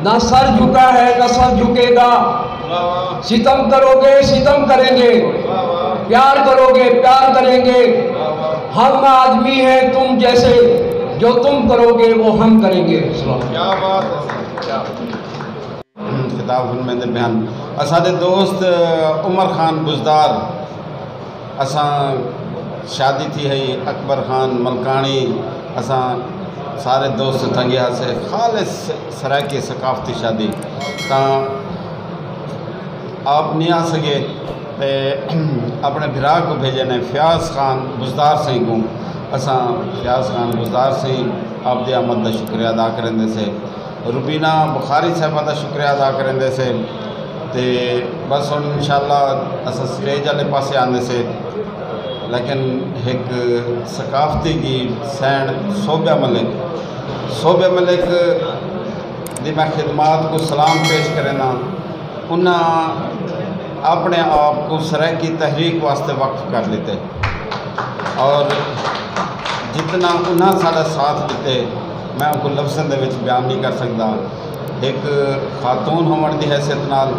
نہ سر جھکا ہے نہ سر جھکے گا، ستم کرو گے ستم کریں گے، پیار کرو گے پیار کریں گے، ہم آدمی ہیں تم جیسے، جو تم کرو گے وہ ہم کریں گے۔ کیا بات ہے۔ خطاب فرمائندے بیان اساں دوست عمر خان بزدار، اساں شادی تھی ہے اکبر خان ملکانی، اساں سارے دوست تھنگیا سے خالص سرائکی ثقافتی شادی تا آپ نہیں آ سکے اپنے بھرا کو بھیجے نے فیاض خان بزدار سے کو، اساں فیاض خان بزدار سے آپ دی آمد دا شکریہ ادا کریں سے، روبینہ بخاری صاحبہ دا شکریہ ادا کریں سے، تے بس ہن انشاءاللہ اساں سٹیج والے پاسے آنے سے، لیکن ایک ثقافتی کی سینڈ صوبہ ملک دی میں خدمات کو سلام پیش کرنا، انہاں اپنے آپ کو سرائکی تحریک واسطے وقف کر لیتے اور جتنا انہاں سارا ساتھ دیتے میں ان کو لفظوں دے وچ بیان نہیں کر سکتا۔ ایک خاتون ہون دی حیثیت نال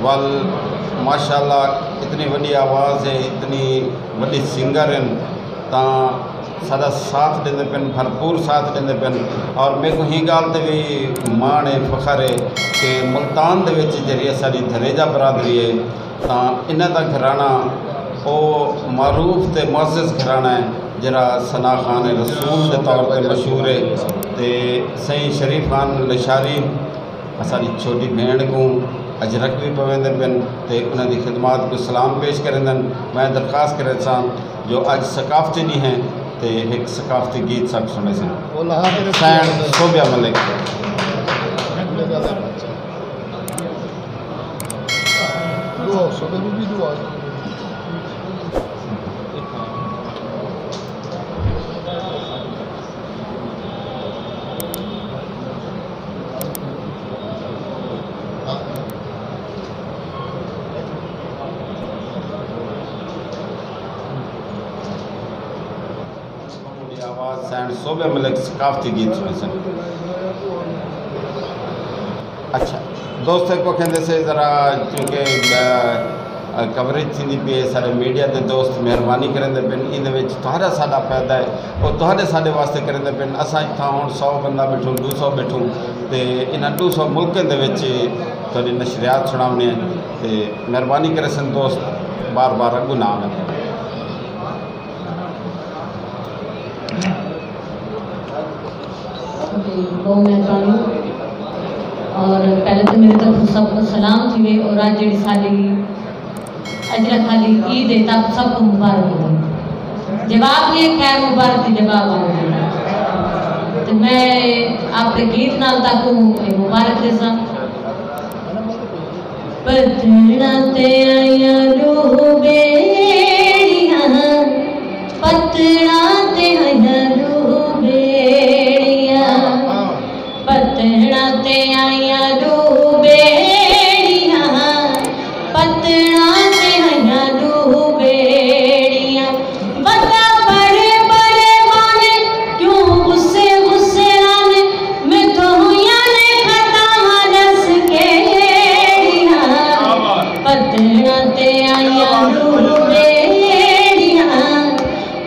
وال ماشاءاللہ اتنی وڈی آواز ہے، اتنی وڈی سنگر ہیں، تاں سارا ساتھ دیندے پن، بھرپور ساتھ دیندے پن، اور میرے کو ہی گال تے بھی مان ہے فخر ہے کہ ملتان دے وچ جڑی ساری دھریجہ برادری ہے تاں انہاں دا گھرانہ او معروف تے معزز گھرانہ ہے جڑا ثنا خان رسول دے طور تے مشہور ہے، تے سائیں شریف خان لشاری ساری چھوٹی بھیڑ کو اجرک بھی پویندے پن، تے انہاں دی خدمات کو سلام پیش کرندن۔ میں درخواست کرے ساں جو اج ثقافتی نہیں ہیں تے ایک ثقافتی گیت سب سنے سن سینڈ صوبہ ملک۔ سینڈ صوبہ ملک ثقافتی گیت سنے سن۔ اچھا دوست کو کہندے سے ذرا چونکہ کوریج تھی پی سارے میڈیا دے دوست مہربانی کریں پن، ان تہاڈا ساڈا فائدہ ہے اور تہاڈے ساڈے واسطے کریں پن، اساں اتھاں ہن 100 بندہ بیٹھوں 200 بیٹھوں تے انہاں 200 ملکیں دے وچ تھوڑی نشریات سناونے ہیں، تے مہربانی کرے سن دوست بار بار اگوں نہ آویں۔ بہت مہربانی، اور پہلے تو میرے طرف سب کو سلام تھی، اور آج جڑی ساری اجرا خالی عید ہے تب سب کو مبارک ہو، جواب نہیں خیر مبارک دی جواب آ، تو میں آپ کے گیت نال تک مبارک دے سا۔ پتھرنا تے آیا روح بیڑیاں، پتھرنا تے آیا روح بیڑیاں، پتھرنا تے آیا روح بیڑیاں، پتھرنا تے آیا روح بیڑیاں، بتا بڑے بڑے مانے کیوں غصے غصے آنے، میں تو یانے خطا رس کیڑیاں، پتھرنا تے آیا روح بیڑیاں،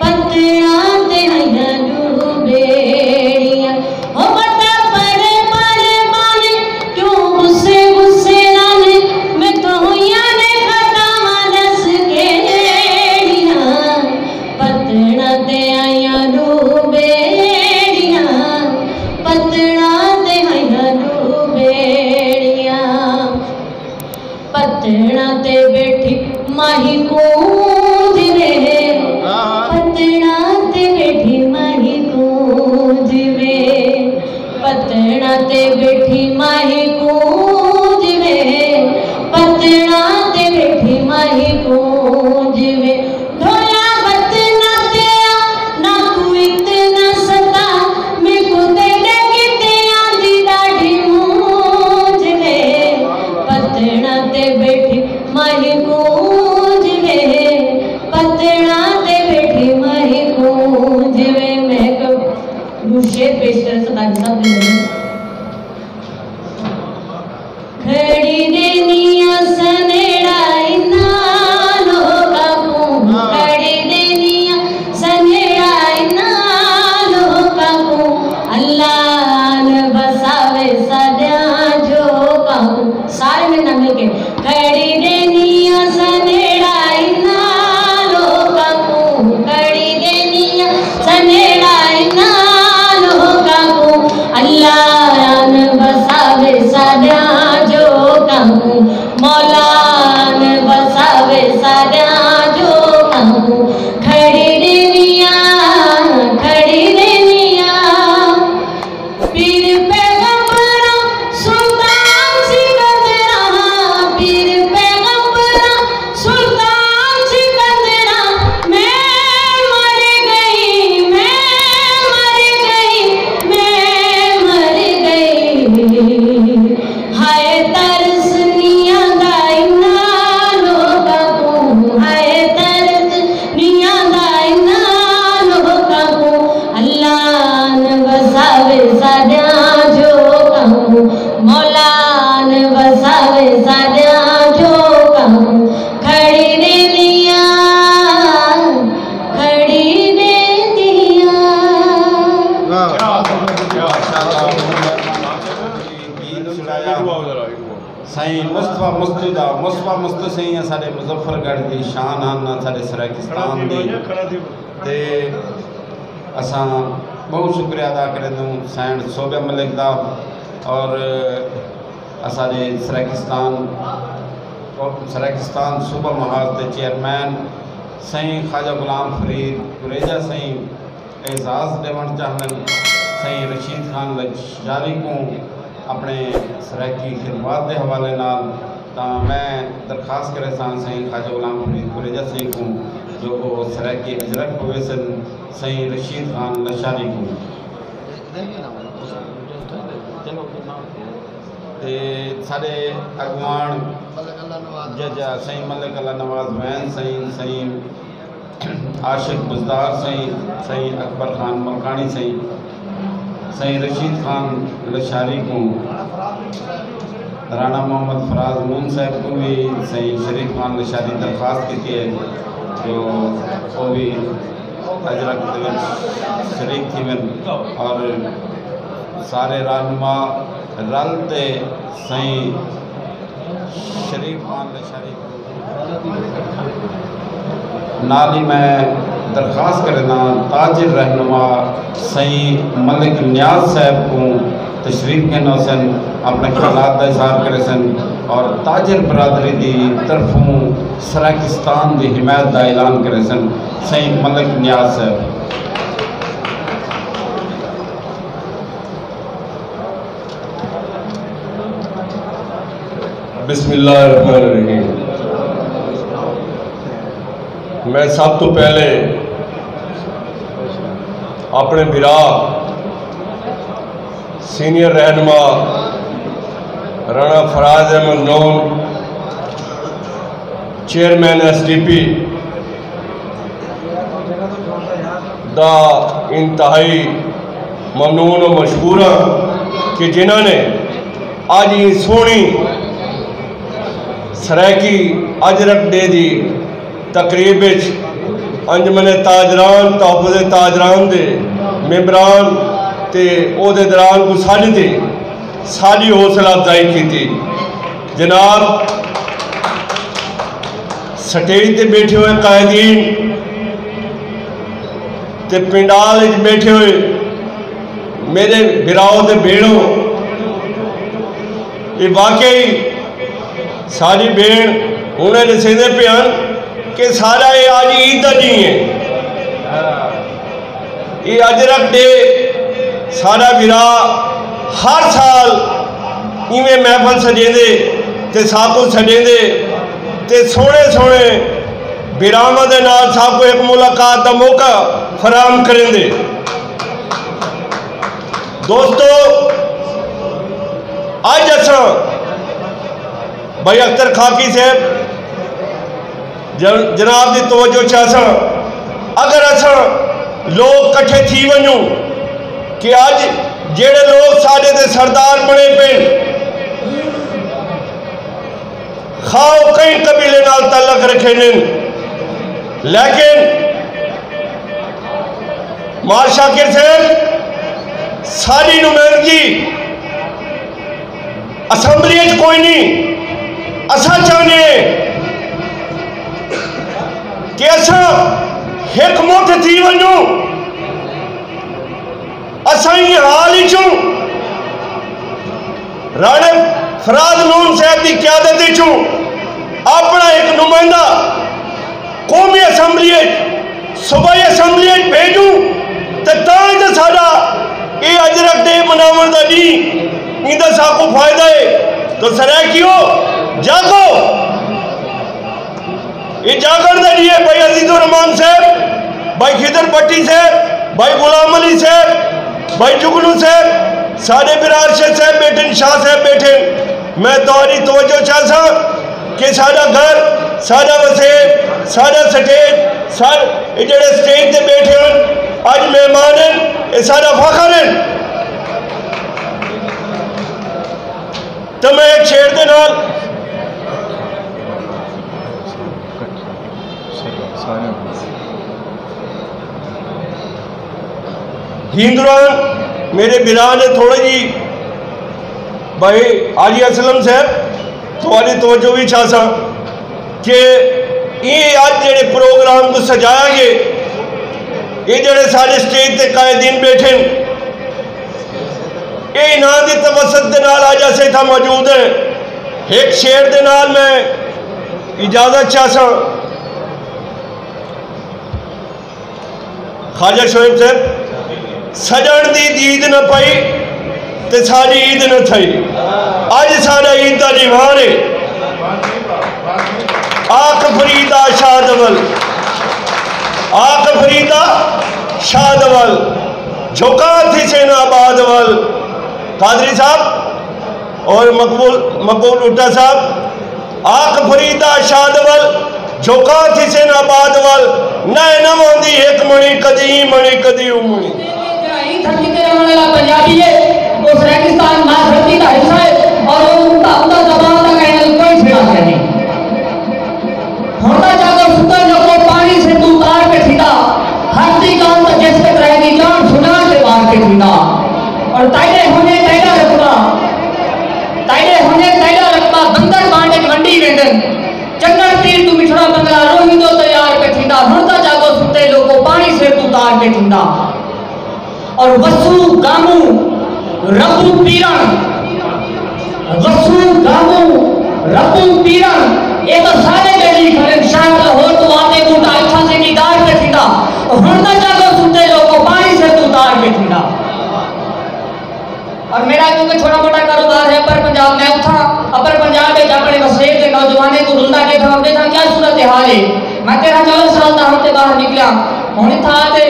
پتھرنا تے آیا روح بیڑیاں، او بتا بڑے بڑے مانے کیوں غصے غصے آنے، میں تو یانے خطا رس کیڑیاں، پتھرنا تے آیا روح بیڑیاں، پتھرنا تے آیا روح بیڑیاں، پتھرنا تے بیٹھی ماہی گونج وے، پتھرنا تے بیٹھی ماہی گونج وے، پتھرنا تے بیٹھی ماہی گونج وے، پتھرنا تے بیٹھی ماہی گونج وے، ڈھولا بت نہ تیا نہ تو اتنا ستا، میں کو تیرے کتیا دی ڈاڑھی مونج وے، پتھرنا تے بیٹھی ماہی گونج وے، پتھرنا تے بیٹھی ماہی گونج وے۔ میں کو شیر پیش کر سکتا سب دے سائیں مصطفیٰ مستسیں سارے مظفر گڑھ کی شان ہیں سارے سرائکستان دی تے اساں بہت شکریہ ادا کریں دوں سائن صوبہ ملک دا اور سارے سرائکستان صوبہ محاذ دے چیئرمین سائیں خواجہ غلام فرید قریجہ سائیں اعزاز دیون چاہن سائیں رشید خان لجاری کو اپنے سرائکی خدمات دے حوالے نال تاں میں درخواست کرے سائیں خواجہ غلام فرید قریجہ سائیں کو جو سرائکی اجرک ہوئے سن سائیں رشید خان لجاری کو سارے اگوان ججا سائیں ملک اللہ نواز وین سائیں عاشق بزدار سائیں اکبر خان ملکانی سائیں رشید خان لشاری کو رانا محمد فراز مون صاحب کو بھی سائیں شریف خان لشاری درخواست کی ہے جو وہ بھی اجرک شریک تھی من اور سارے رہنما رلتے سائیں شریف خان لشاری نالی میں درخواست کرنا تاجر رہنما سائیں ملک نیاز صاحب کو تشریف کے نوسن اپنے خیالات کا اظہار کرے سن اور تاجر برادری دی طرفوں سرائکستان دی حمایت کا اعلان کرے سن سائیں ملک نیاز صاحب بسم اللہ الرحمن الرحیم میں سب تو پہلے اپنے بھرا سینئر رہنما رانا فراز احمد نون چیئرمین ایس ڈی پی دا انتہائی ممنون و مشکور ہاں کہ جنہوں نے آج یہ سونی سرائکی اجرک ڈے دی تقریب انجمن تاجران تحفظ تاجران دے ممبران تے عہدیداران کو ساری حوصلہ افزائی کی تھی جناب سٹیج تے بیٹھے ہوئے قائدین تے پنڈال بیٹھے ہوئے میرے بھراؤ تے بیڑوں یہ واقعی ساری بین انہیں رسیدے پیان کہ سارا یہ آج عید دا نہیں ہے یہ اجرک ڈے سارا بھرا ہر سال ایویں محفل سجے دے تے ساکو سجے دے تے سونے بھراواں دے نال ساکو ایک ملاقات دا موقع فراہم کریں دے دوستو آج اساں بھائی اختر خاکی صاحب جناب دی توجہ چاہساں اگر اساں لوگ کٹھے تھی ونجوں کہ آج جیڑے لوگ سارے دے سردار بنے پہ خواہ کئی قبیلے نال تعلق رکھے نن لیکن مار شاکر صاحب ساری نمائندگی اسمبلی کوئی نہیں اسا چاہنے کہ اسا ایک موت تھی ونجوں اسا ہی حال ہی چوں رانے فراز نون صاحب کی قیادت چوں اپنا ایک نمائندہ قومی اسمبلی صوبائی اسمبلی بھیجوں تے تاں سارا یہ اجرک ڈے مناون دا نہیں ایندا ساکو فائدہ ہے تو سرائکیو جاگو یہ جاگن دے لیے بھائی عزیز الرحمان صاحب بھائی خضر بٹی صاحب بھائی غلام علی صاحب بھائی جگنو صاحب سارے برار صاحب بیٹھے شاہ صاحب بیٹھے میں تمہاری توجہ چاہتا کہ سارا گھر سارا وسیع سارا سٹیج یہ جڑے سٹیج تے بیٹھے ہیں آج مہمان ہیں یہ سارا فخر ہیں تو میں ایک شعر دے نال ہندوان میرے بلال نے تھوڑے جی بھائی حاجی اسلم صاحب تھوڑی توجہ بھی چاہسا کہ یہ آج جڑے پروگرام کو سجایا گے یہ جڑے سارے سٹیج تے قائدین بیٹھے یہ انہاں دی توسط دے نال آج ایسے تھا موجود ہے. ایک شعر دے نال میں اجازت چاہسا. خواجہ شعیب صاحب سجن دی دید نہ پئی تے ساری عید نہ تھئی. آج سارا عید دا دیوار ہے. آخ فریدہ شادول آخ فریدہ شادول جھکا تھی سین آباد ول. قادری صاحب اور مقبول اٹھا صاحب آخ فریدہ شادول جھکا تھی سین آباد ول نئے نمان دی ایک منی کدی منی کدی امنی. دھرتی تے رہنے والا پنجابی ہے اس ریگستان ماں دھرتی کا حصہ ہے اور ان کا زبان کا کہنے کوئی چھڑا نہیں. ہوتا جاگو ستا لوگوں پانی سے تو تار پہ تھینا ہرتی کام تا جس تک رہے گی جان سنا سے بار پہ تھینا. اور تائلے ہونے تائلہ رکھبا بندر بانڈے گھنڈی ویندن چنگر تیر تو مٹھڑا بنگلہ روہی دو تیار پہ تھینا. ہوتا جاگو ستے لوگوں پانی سے تو تار پہ تھینا. اور وسو گامو ربو پیران وسو گامو ربو پیران یہ تو سارے بیلی کھڑے شاید ہو تو آتے موٹا اچھا سے نیدار پہ تھینا. ہنتا جاگو سنتے لوگوں پانی سے تو تار پہ تھینا. اور میرا کیونکہ چھوٹا موٹا کاروبار ہے اپر پنجاب میں اٹھا اپر پنجاب میں جاپڑے مسئلے کے نوجوانے کو رلتا کے تھا ہمیں تھا کیا صورتحال ہے. میں 13-14 سال تھا ہم سے باہر نکلا ہونے تھا آتے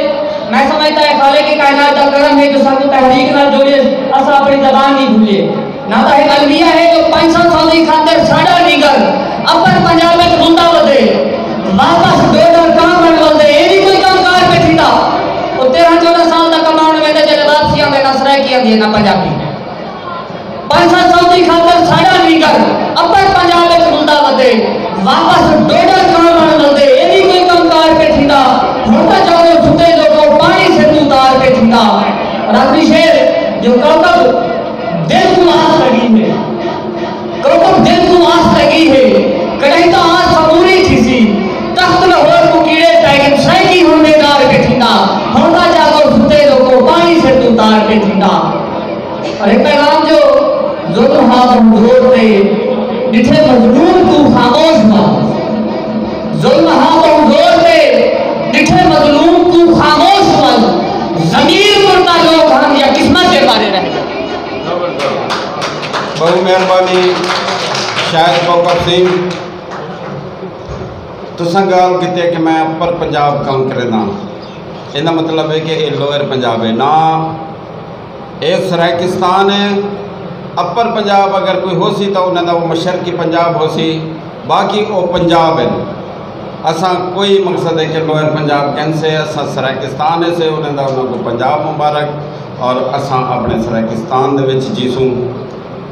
میں سمجھتا ہے خالق کی کائنات کا کرم ہے جو سب کو تحریک نہ جوڑے اصلا اپنی زبان نہیں بھولے. نہ تو ایک المیہ ہے جو 500 سالی خاندر ساڑا نیگر اپر پنجاب میں رلتا بدے واپس ڈوڈر کام بن بلدے یہ بھی کوئی کام کار پہ تھیتا. وہ 13-14 سال تک کماؤن میں دے جلے واپسیاں میں نصرہ کیا دیا نہ پنجابی 500 سالی خاندر ساڑا نیگر اپر پنجاب میں رلتا بدے واپس ڈوڈر کام بن بلدے یہ بھی کوئی کام کار پہ تھیتا. ہوتا جاؤ ستے لوگوں پانی سے تو تار پہ تھیتا. اور آخری شعر جو کوکب دل کو آس لگی ہے کوکب دل کو آس لگی ہے کڑھائی تو آس فموری تھی سی تخت لہور کو کیڑے پیگن سائکی ہونے دار پہ تھینا. ہوتا جاگو ستے لوگوں پانی سے تو تار پہ تھینا. اور ایک پیغام جو ظلم ہاتھ مجھوڑ تے ڈٹھے مظلوم تو خاموش ہوا. ظلم ہاتھ مجھوڑ تے ڈٹھے مظلوم تو خاموش ہوا. ضمیر مرتا لوگ ہم یا قسمت کے بارے رہ گئے. بہت مہربانی شاید کوکب سنگھ تساں گال کیتے کہ میں اپر پنجاب کام کرنا یہ مطلب ہے کہ یہ لوئر پنجاب ہے نہ یہ سرائکستان ہے. اپر پنجاب اگر کوئی ہو سی تو انہیں وہ مشرقی پنجاب ہو سی باقی وہ پنجاب ہے. اساں کوئی مقصد ہے کہ لوئر پنجاب کیسے اساں سرائکستان ہے سے انہیں کو پنجاب مبارک اور اساں اپنے سرائکستان دے وچ جیسوں.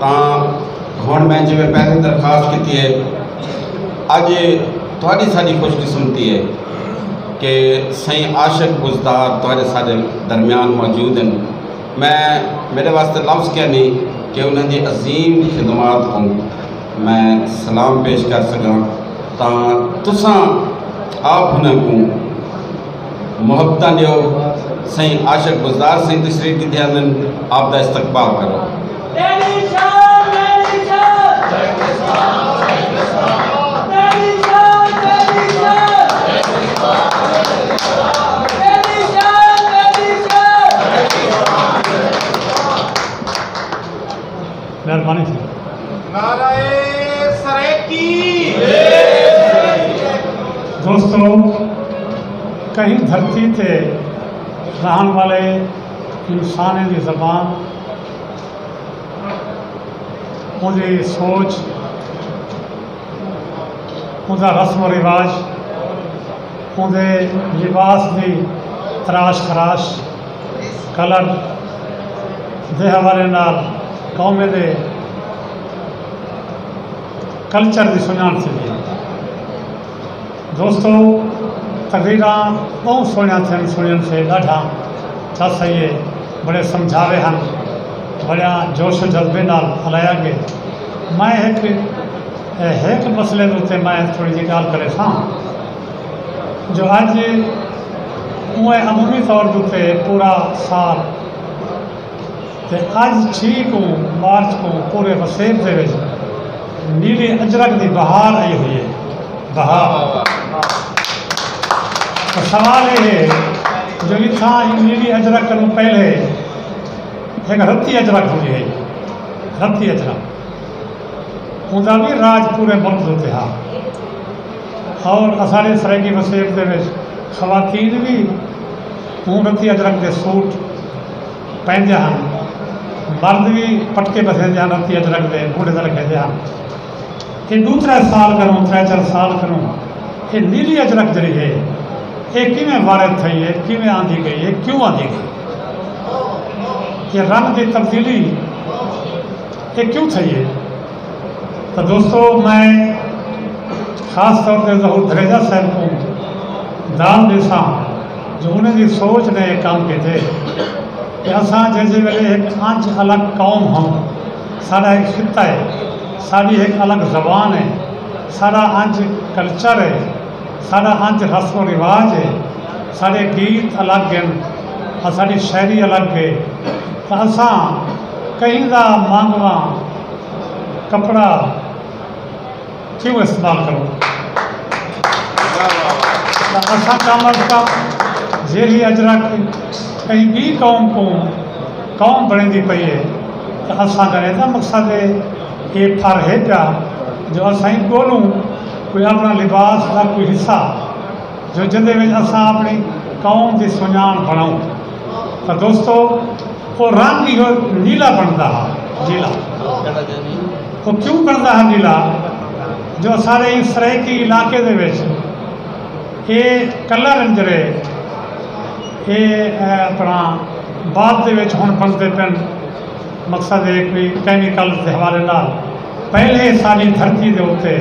تاں ہن میں جویں پہلے درخواست کی ہے اج تھوڑی ساری خوش قسمتی ہے کہ سائیں عاشق بزدار تھوڑے سارے درمیان موجود ہیں. میں میرے واسطے لفظ کیا نہیں کہ انہوں دی عظیم خدمات کو میں سلام پیش کر سکاں. تاں تساں آپ انہیں کو محبتاں دیو سائیں عاشق بزدار سائیں تشریف کی دھیان آپ دا استقبال کرو. مہربانی سے نعرہ سریکی. دوستو کہیں دھرتی تے رہن والے انسان کی زبان ان سوچ ان رسم و رواج ان لباس کی تراش خراش کلر دے حوالے نال قوم دے کلچر کی سنان سی. دوستو تقریراں بہت سویاں تھیں سنن سے ڈاڈھا چس ہے بڑے سمجھاوے ہیں بڑا جوش و جذبے نال ہلایا گئے. میں ایک ایک مسئلے کے میں تھوڑی جی گل کرے سا جو اج عمومی طور پہ پورا سال اج 6 کو مارچ کو پورے وسیب دے نیلی اجرک کی بہار آئی ہوئی ہے. بہار تو سوال یہ ہے جو اتنا نیلی اجرک کو پہلے ایک رتی اجرک ہوئی ہے. رتی اجرک انہوں بھی راج پورے ملک ہوتے ہاں اور اثارے سرائیکی وسیب دے خواتین بھی ہوں رتی اجرک کے سوٹ پہنتے ہیں. مرد بھی پٹکے بسے ہیں رتی اجرک دے بوڑھے سے رکھے ہیں. یہ 2-3 سال کروں 3-4 سال کروں یہ نیلی اجرک جڑی ہے یہ کیویں وارد تھی ہے کیویں آندی گئی ہے کیوں آندی گئی یہ رنگ کی تبدیلی یہ کیوں تھی ہے. تو دوستو میں خاص طور پہ ظہور دھریجا صاحب کو دان دیساں جو انہیں کی سوچ نے یہ کام کیتے کہ اساں جیسے ویلے ایک انج الگ قوم ہوں سارا ایک خطہ ہے ساری ایک الگ زبان ہے سارا انج کلچر ہے سارا انج رسم و رواج ہے سارے گیت الگ ہیں ساری شاعری الگ ہے. تو اساں کہیں دا مانگواں کپڑا کیوں استعمال کروں اساں کم از کم جیلی اجرک کہیں بھی قوم کو قوم بڑھتی پئی ہے تو اساں کریں تو مقصد ہے یہ پھر ہے پیا جو اسائیں بولوں کوئی اپنا لباس کا کوئی حصہ جو جدے میں اساں اپنی قوم کی سنان بناؤں. تو دوستو وہ رنگ ہی نیلا بنتا ہے نیلا وہ کیوں بنتا ہے نیلا جو سارے سرائیکی علاقے دے وچ یہ کلر انجرے یہ اپنا بعد دے وچ ہن بنتے پن مقصد ہے کوئی کیمیکل کے حوالے نال پہلے ساری دھرتی دے ہوتے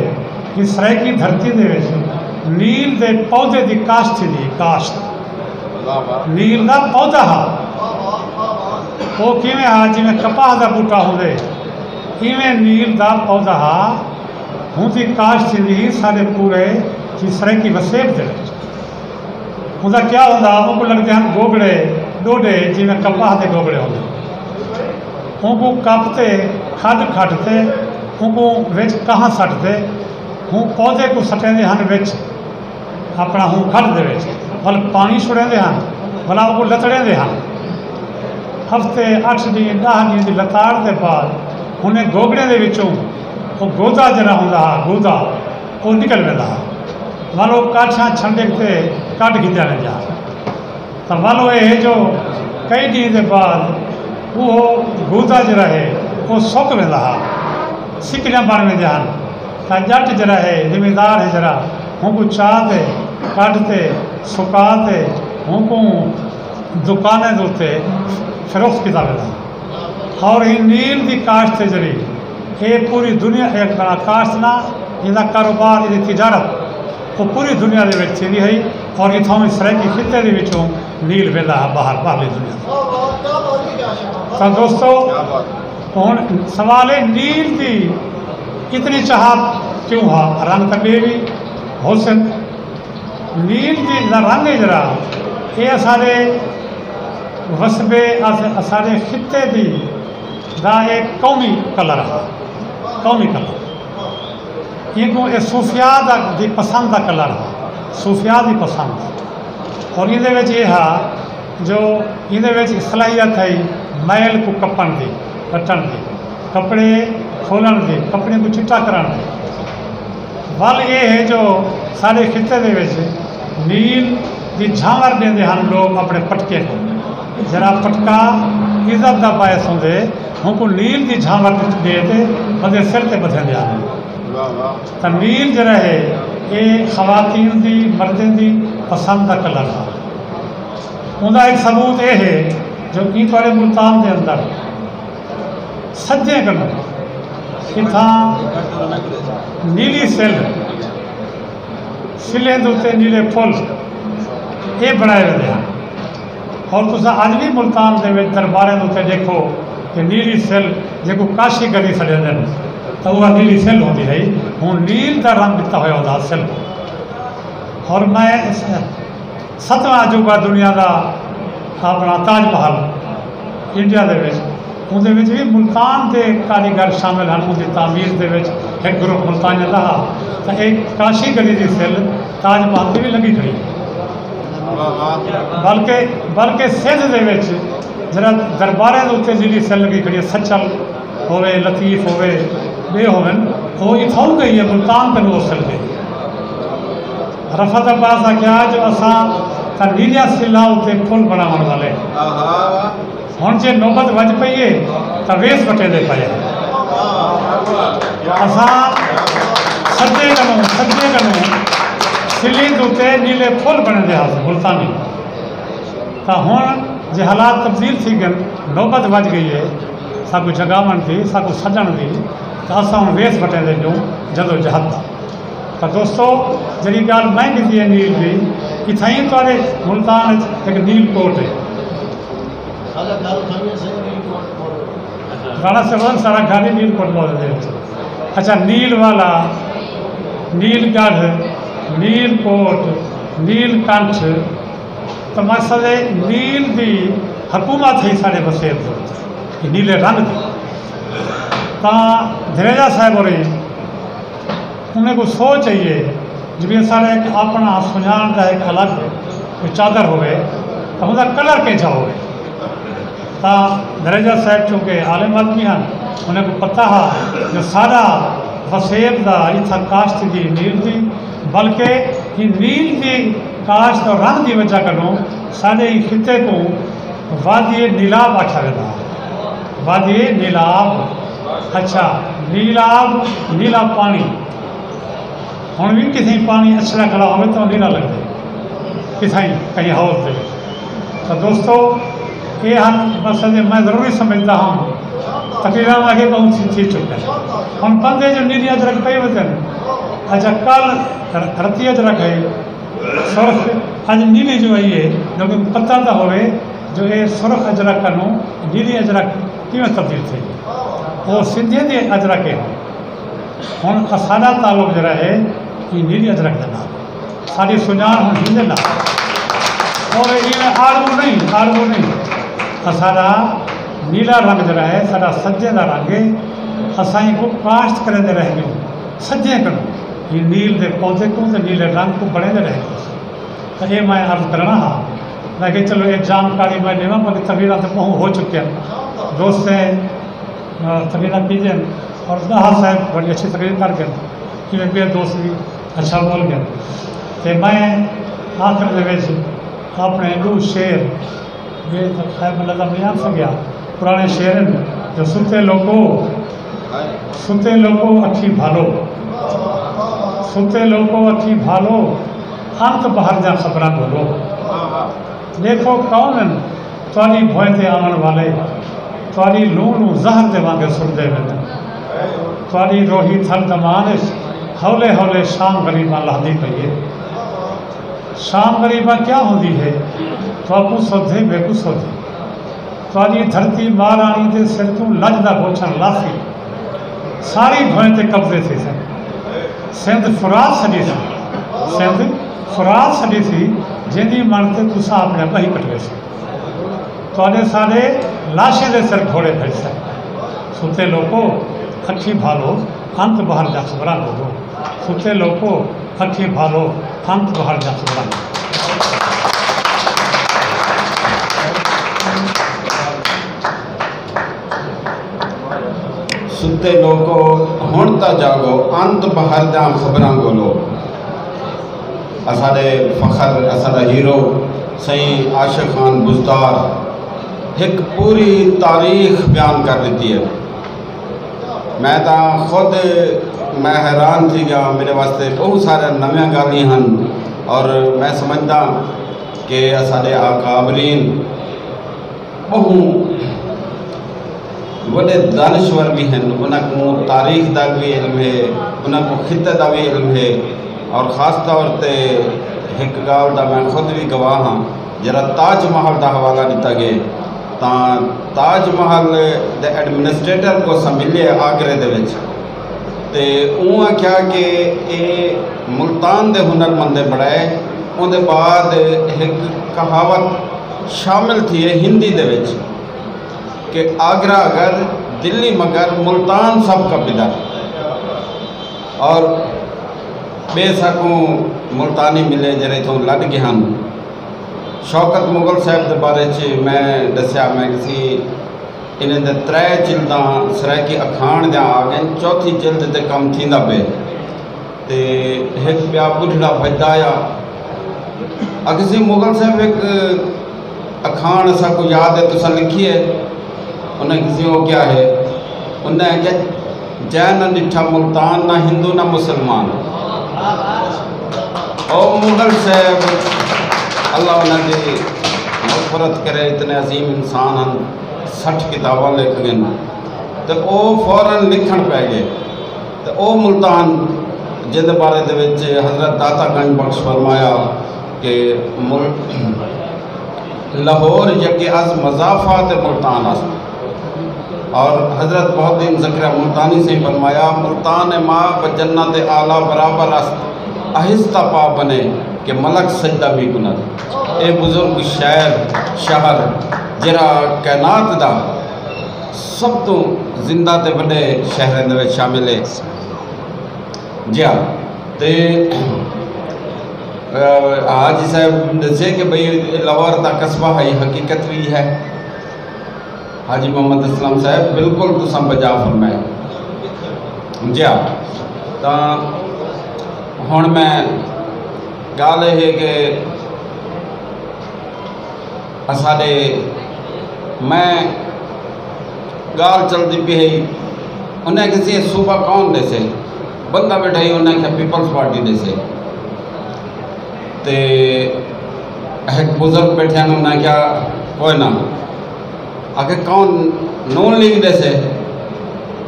اس سرائیکی دھرتی دے وچ نیل دے پودے دی کاشت تھی کاشت نیل دا پودا ہا وہ کیویں ہا جی میں کپاہ دا بوٹا ہوندے ایویں نیل دا پودا ہا ہوں دی کاشت تھی سارے پورے جی سرائیکی وسیب دے وچ ہوندا کیا ہوندا وہ کو لگتے ہیں گوگڑے ڈوڈے جی میں کپاہ دے گوگڑے ہوندے ہوں کو کپتے کھڈ کھٹتے ہوں کو وچ کہاں سٹتے ہوں پودے کو سٹیں دے ہن وچ اپنا ہوں کھڈ دے وچ بل پانی چھڑیں دے ہن بھلا وہ لتڑیں دے ہن ہفتے 8 دن 10 دن کی لتاڑ دے بعد انہیں گوگڑے دے وچوں وہ گودا جڑا ہوندا ہا گودا وہ نکل ویندا ہا والو کاٹھاں چھنڈے تے کٹ کھدیا نہیں جا تو والو یہ جو کئی دن دے بعد وہ گودا جڑا ہے وہ سک ویندا ہا سکڑیاں بن ویندے ہن تا جٹ جڑا ہے زمیندار ہے جڑا ہوں کو چاہ تے کٹتے سکاتے ہوں کو دکانیں دوتے فروخت کیتا ویندا اور یہ نیل دی کاشت جڑی یہ پوری دنیا ایک بڑا کاشت نہ یہ کاروبار یہ تجارت وہ پوری دنیا دے وچ تھی ہے اور اتوں سرائیکی خطے دے وچوں نیل ویندا باہر باہرلی دنیا. تو دوستو ہوں سوال ہے نیل دی اتنی چاہت کیوں ہا رنگ تبھی بھی حسن نیل دی رنگ جڑا یہ سارے وسبے سارے خطے دی دا ایک قومی کلر ہے قومی کلر یہ صوفیاء دی پسند کا کلر ہے صوفیاء دی پسند اور یہ ہے جو یہ صلاحیت ہے میل کو کپن دی کٹن دی کپڑے کھولن دی کپڑے کو چٹا کرن دی ول یہ ہے جو سارے خطے دے وچ نیل دی جھاور دے ہن لوگ اپنے پٹکے کو جرا پٹکا عزت دا باعث ہوندے ہوں کو نیل دی جھاور دے تے بندے سر تے بدھے دے آنے تو نیل جڑا ہے یہ خواتین دی مردیں دی پسند کا کلر ہے. ان ایک ثبوت یہ ہے جو کہ تھوڑے ملتان دے اندر سجے کلر اتھاں نیلی سل سلے دوتے نیلے پھول یہ بنائے ہوئے ہیں اور تصا اج بھی ملتان دے دربارے دوتے دیکھو کہ نیلی سل جو کاشی گلی سڑے دن تو وہ نیلی سل ہوتی رہی ہوں نیل کا رنگ دتا ہوا وہ سل اور میں اس 7واں عجوبہ دنیا کا اپنا تاج محل انڈیا اندر بھی ملتان کے کاریگر شامل ہیں ان کی تعمیر ایک گروپ ملتانیہ رہا تو ایک کاشی گلی کی سل تاج محل سے بھی لگی کھڑی بلکہ سندھ کے ذرا دربارے کے اتنے جی سل لگی کھڑی ہے سچل ہوے لطیف ہوے بے وہ اتوں گئی ہے ملتان پہ وہ سل گئی رفت عباس آخیا جو اصا نیلیا سلا اتنے پل بناؤ والے ہوں جی نوبت وج پی ہے تو ویس وٹے دے پے سجے کنوں سلی کے نیلے پل بنے دے ملتانی تو ہوں جی حالات تبدیل تھی گئے نوبت وج گئی ہے ساکو جگاون تھی ساکو سجن تھی تو اصا ہوں ویس وٹے دے جو جدو جہد تو دوستو جی گال میں کی ہے نیل کی اتیں تے ملتان ایک نیل کوٹ ہے رانا سروان سارا گھر نیل کوٹ بول دے اچھا نیل والا نیل گڑھ نیل کوٹ نیل کنٹھ تو مقصد نیل کی حکومت ہے سارے وسیب نیلے رنگ کی تو دھریجا صاحب ہوئی انہیں کو سوچ چاہیے جی سارے ایک اپنا سجان کا ایک الگ کوئی چادر ہوئے تو ان کا کلر کیسا ہوئے تو دھریجا صاحب چونکہ عالم آدمی ہیں انہیں کو پتہ ہے جو سارا وسیب کا اتنا کاشت کی نیل تھی بلکہ یہ نیل کی کاشت اور رنگ کی وجہ کروں سارے خطے کو وادی نیلاب آخیا گیا وادی نیلاب اچھا نیلاب نیلا پانی ہوں بھی کسی پانی اچھا کھڑا ہوئے تو نیلا لگے کتیں کہیں ہاؤس دے تو دوستو یہ مسئلے میں ضروری سمجھتا ہوں تقریرا آگے بہت تھی چکے ہم بندے جو نیلی ادرک پہ ہوتے ہیں اچھا کل رتی ادرک ہے سرخ اج نیلی جو ہے لیکن پتہ نہ ہوئے جو یہ سرخ اجرک کنوں نیلی اجرک کیوں تبدیل تھی وہ سندھی کے اجرک ہے ہوں سارا تعلق جڑا ہے یہ نیلی ادرک کے نام ساری سجان ہوں ہندے نام اور یہ آڑو نہیں سارا نیلا رنگ جڑا ہے سارا سجے کا رنگ ہے اصل کو کاشت کرتے رہ گئے سجے کروں یہ نیل کے پودے کو نیلے رنگ کو بڑے رہ گئے تو یہ میں عرض کرنا ہاں میں کہ چلو یہ جانکاری میں لوا پر تقریرات بہت ہو چکے ہیں دوست ہیں تقریرات کیجیے اور دہا صاحب بڑی اچھی تقریر کر گئے کہ میرے دوست بھی اچھا بول گئے تو میں آخر اپنے دو شعر یہ خیر میں لگا نہیں آ سکیا پرانے شعر جو ستے لوگوں اکھی بھالو ستے لوگوں اکھی بھالو انت باہر جا خبراں بولو دیکھو کون ہیں تاری بھوئے تے آمن والے تاری لوں زہر دے وانگے سردے میں تاری روحی تھل دمانش ہولے ہولے شام غریباں لہدی پئیے شام غریباں کیا ہوتی ہے تو آپ سودھے بے کو سودھے تاری دھرتی مارانی دے سر تو لج دا بوچھن لافی ساری بھوئے تے قبضے تھے سندھ فرات سڑی سی سندھ فرات سڑی سی جن کی منتے تسا اپنے بہی کٹوے سے تے سارے لاشے دے سر گھوڑے پھر سے ستے لوگوں اکھی بھالو انت باہر جا خبراں بولو ستے لوگوں اکھی بھالو انت باہر جا خبراں ستے لوگوں ہن تا جاگو انت باہر جا خبراں بولو اساڑے فخر اساڑا ہیرو سائیں عاشق خان بزدار ایک پوری تاریخ بیان کر دیتی ہے میں تا خود میں حیران تھی گیا میرے واسطے بہت سارے نویاں گالی ہیں اور میں سمجھتا کہ اساڑے اکابرین بہت بڑے دانشور بھی ہیں انہوں کو تاریخ دا بھی علم ہے انہوں کو خطے دا بھی علم ہے اور خاص طور تے ایک گال دا میں خود بھی گواہ ہاں جرا تاج محل دا حوالہ دیتا گئے تاج محل دے ایڈمنسٹریٹر کو سنبھلے آگرے دے وچ تے اوہ کیا کہ اے ملتان دے ہنر مندے بڑھائے ان دے بعد ایک کہاوت شامل تھی ہے ہندی دے وچ کہ آگرہ اگر دلی مگر ملتان سب کا بدر اور بے سکوں ملتانی ملے جرے تو لڑ گئے ہن شوکت مغل صاحب دے بارے میں دسیا میں کسی انہیں دے 3 جلداں سرائکی اکھان دیا آگئے 4تھی جلد دے کم تھیندا پہ تے ایک بیا بڑھڑا بجدایا اکسی مغل صاحب ایک اکھان ایسا کو یاد ہے تو سا لکھی ہے انہیں کسی وہ کیا ہے انہیں کہ جے نہ نٹھا ملتان نہ ہندو نہ مسلمان اور مغل صاحب اللہ انہیں دی مغفرت کرے اتنے عظیم انسان ہیں 60 کتاباں لکھ گئے تو او فوراً لکھن پہ گئے تو او ملتان جن بارے دے وچ حضرت داتا گنج بخش فرمایا کہ لاہور یکی از مضافات ملتان است اور حضرت بہت دن ذکر ملتانی سے فرمایا ملتان ماں بجنت اعلیٰ برابر است آہستہ پا بنے کہ ملک سجدہ بھی کند اے بزرگ شہر جرا کائنات دا سب تو زندہ تے بڑے شہریں دے شامل ہے جی ہاں تے حاجی صاحب دسے کہ بھئی لاہور دا قصبہ ہے حقیقت بھی ہے حاجی محمد اسلام صاحب بالکل تو سم بجا فرمائے جی ہاں تو ہن میں گال ہے کہ اساڑے میں گال چلتی پی ہے انہیں کسی صوبہ کون دے سے بندہ بیٹھا ہی انہیں کہ پیپلز پارٹی دے سے تے ایک بزرگ بیٹھے ہیں انہیں کیا کوئی نہ آگے کون نون لیگ دے سے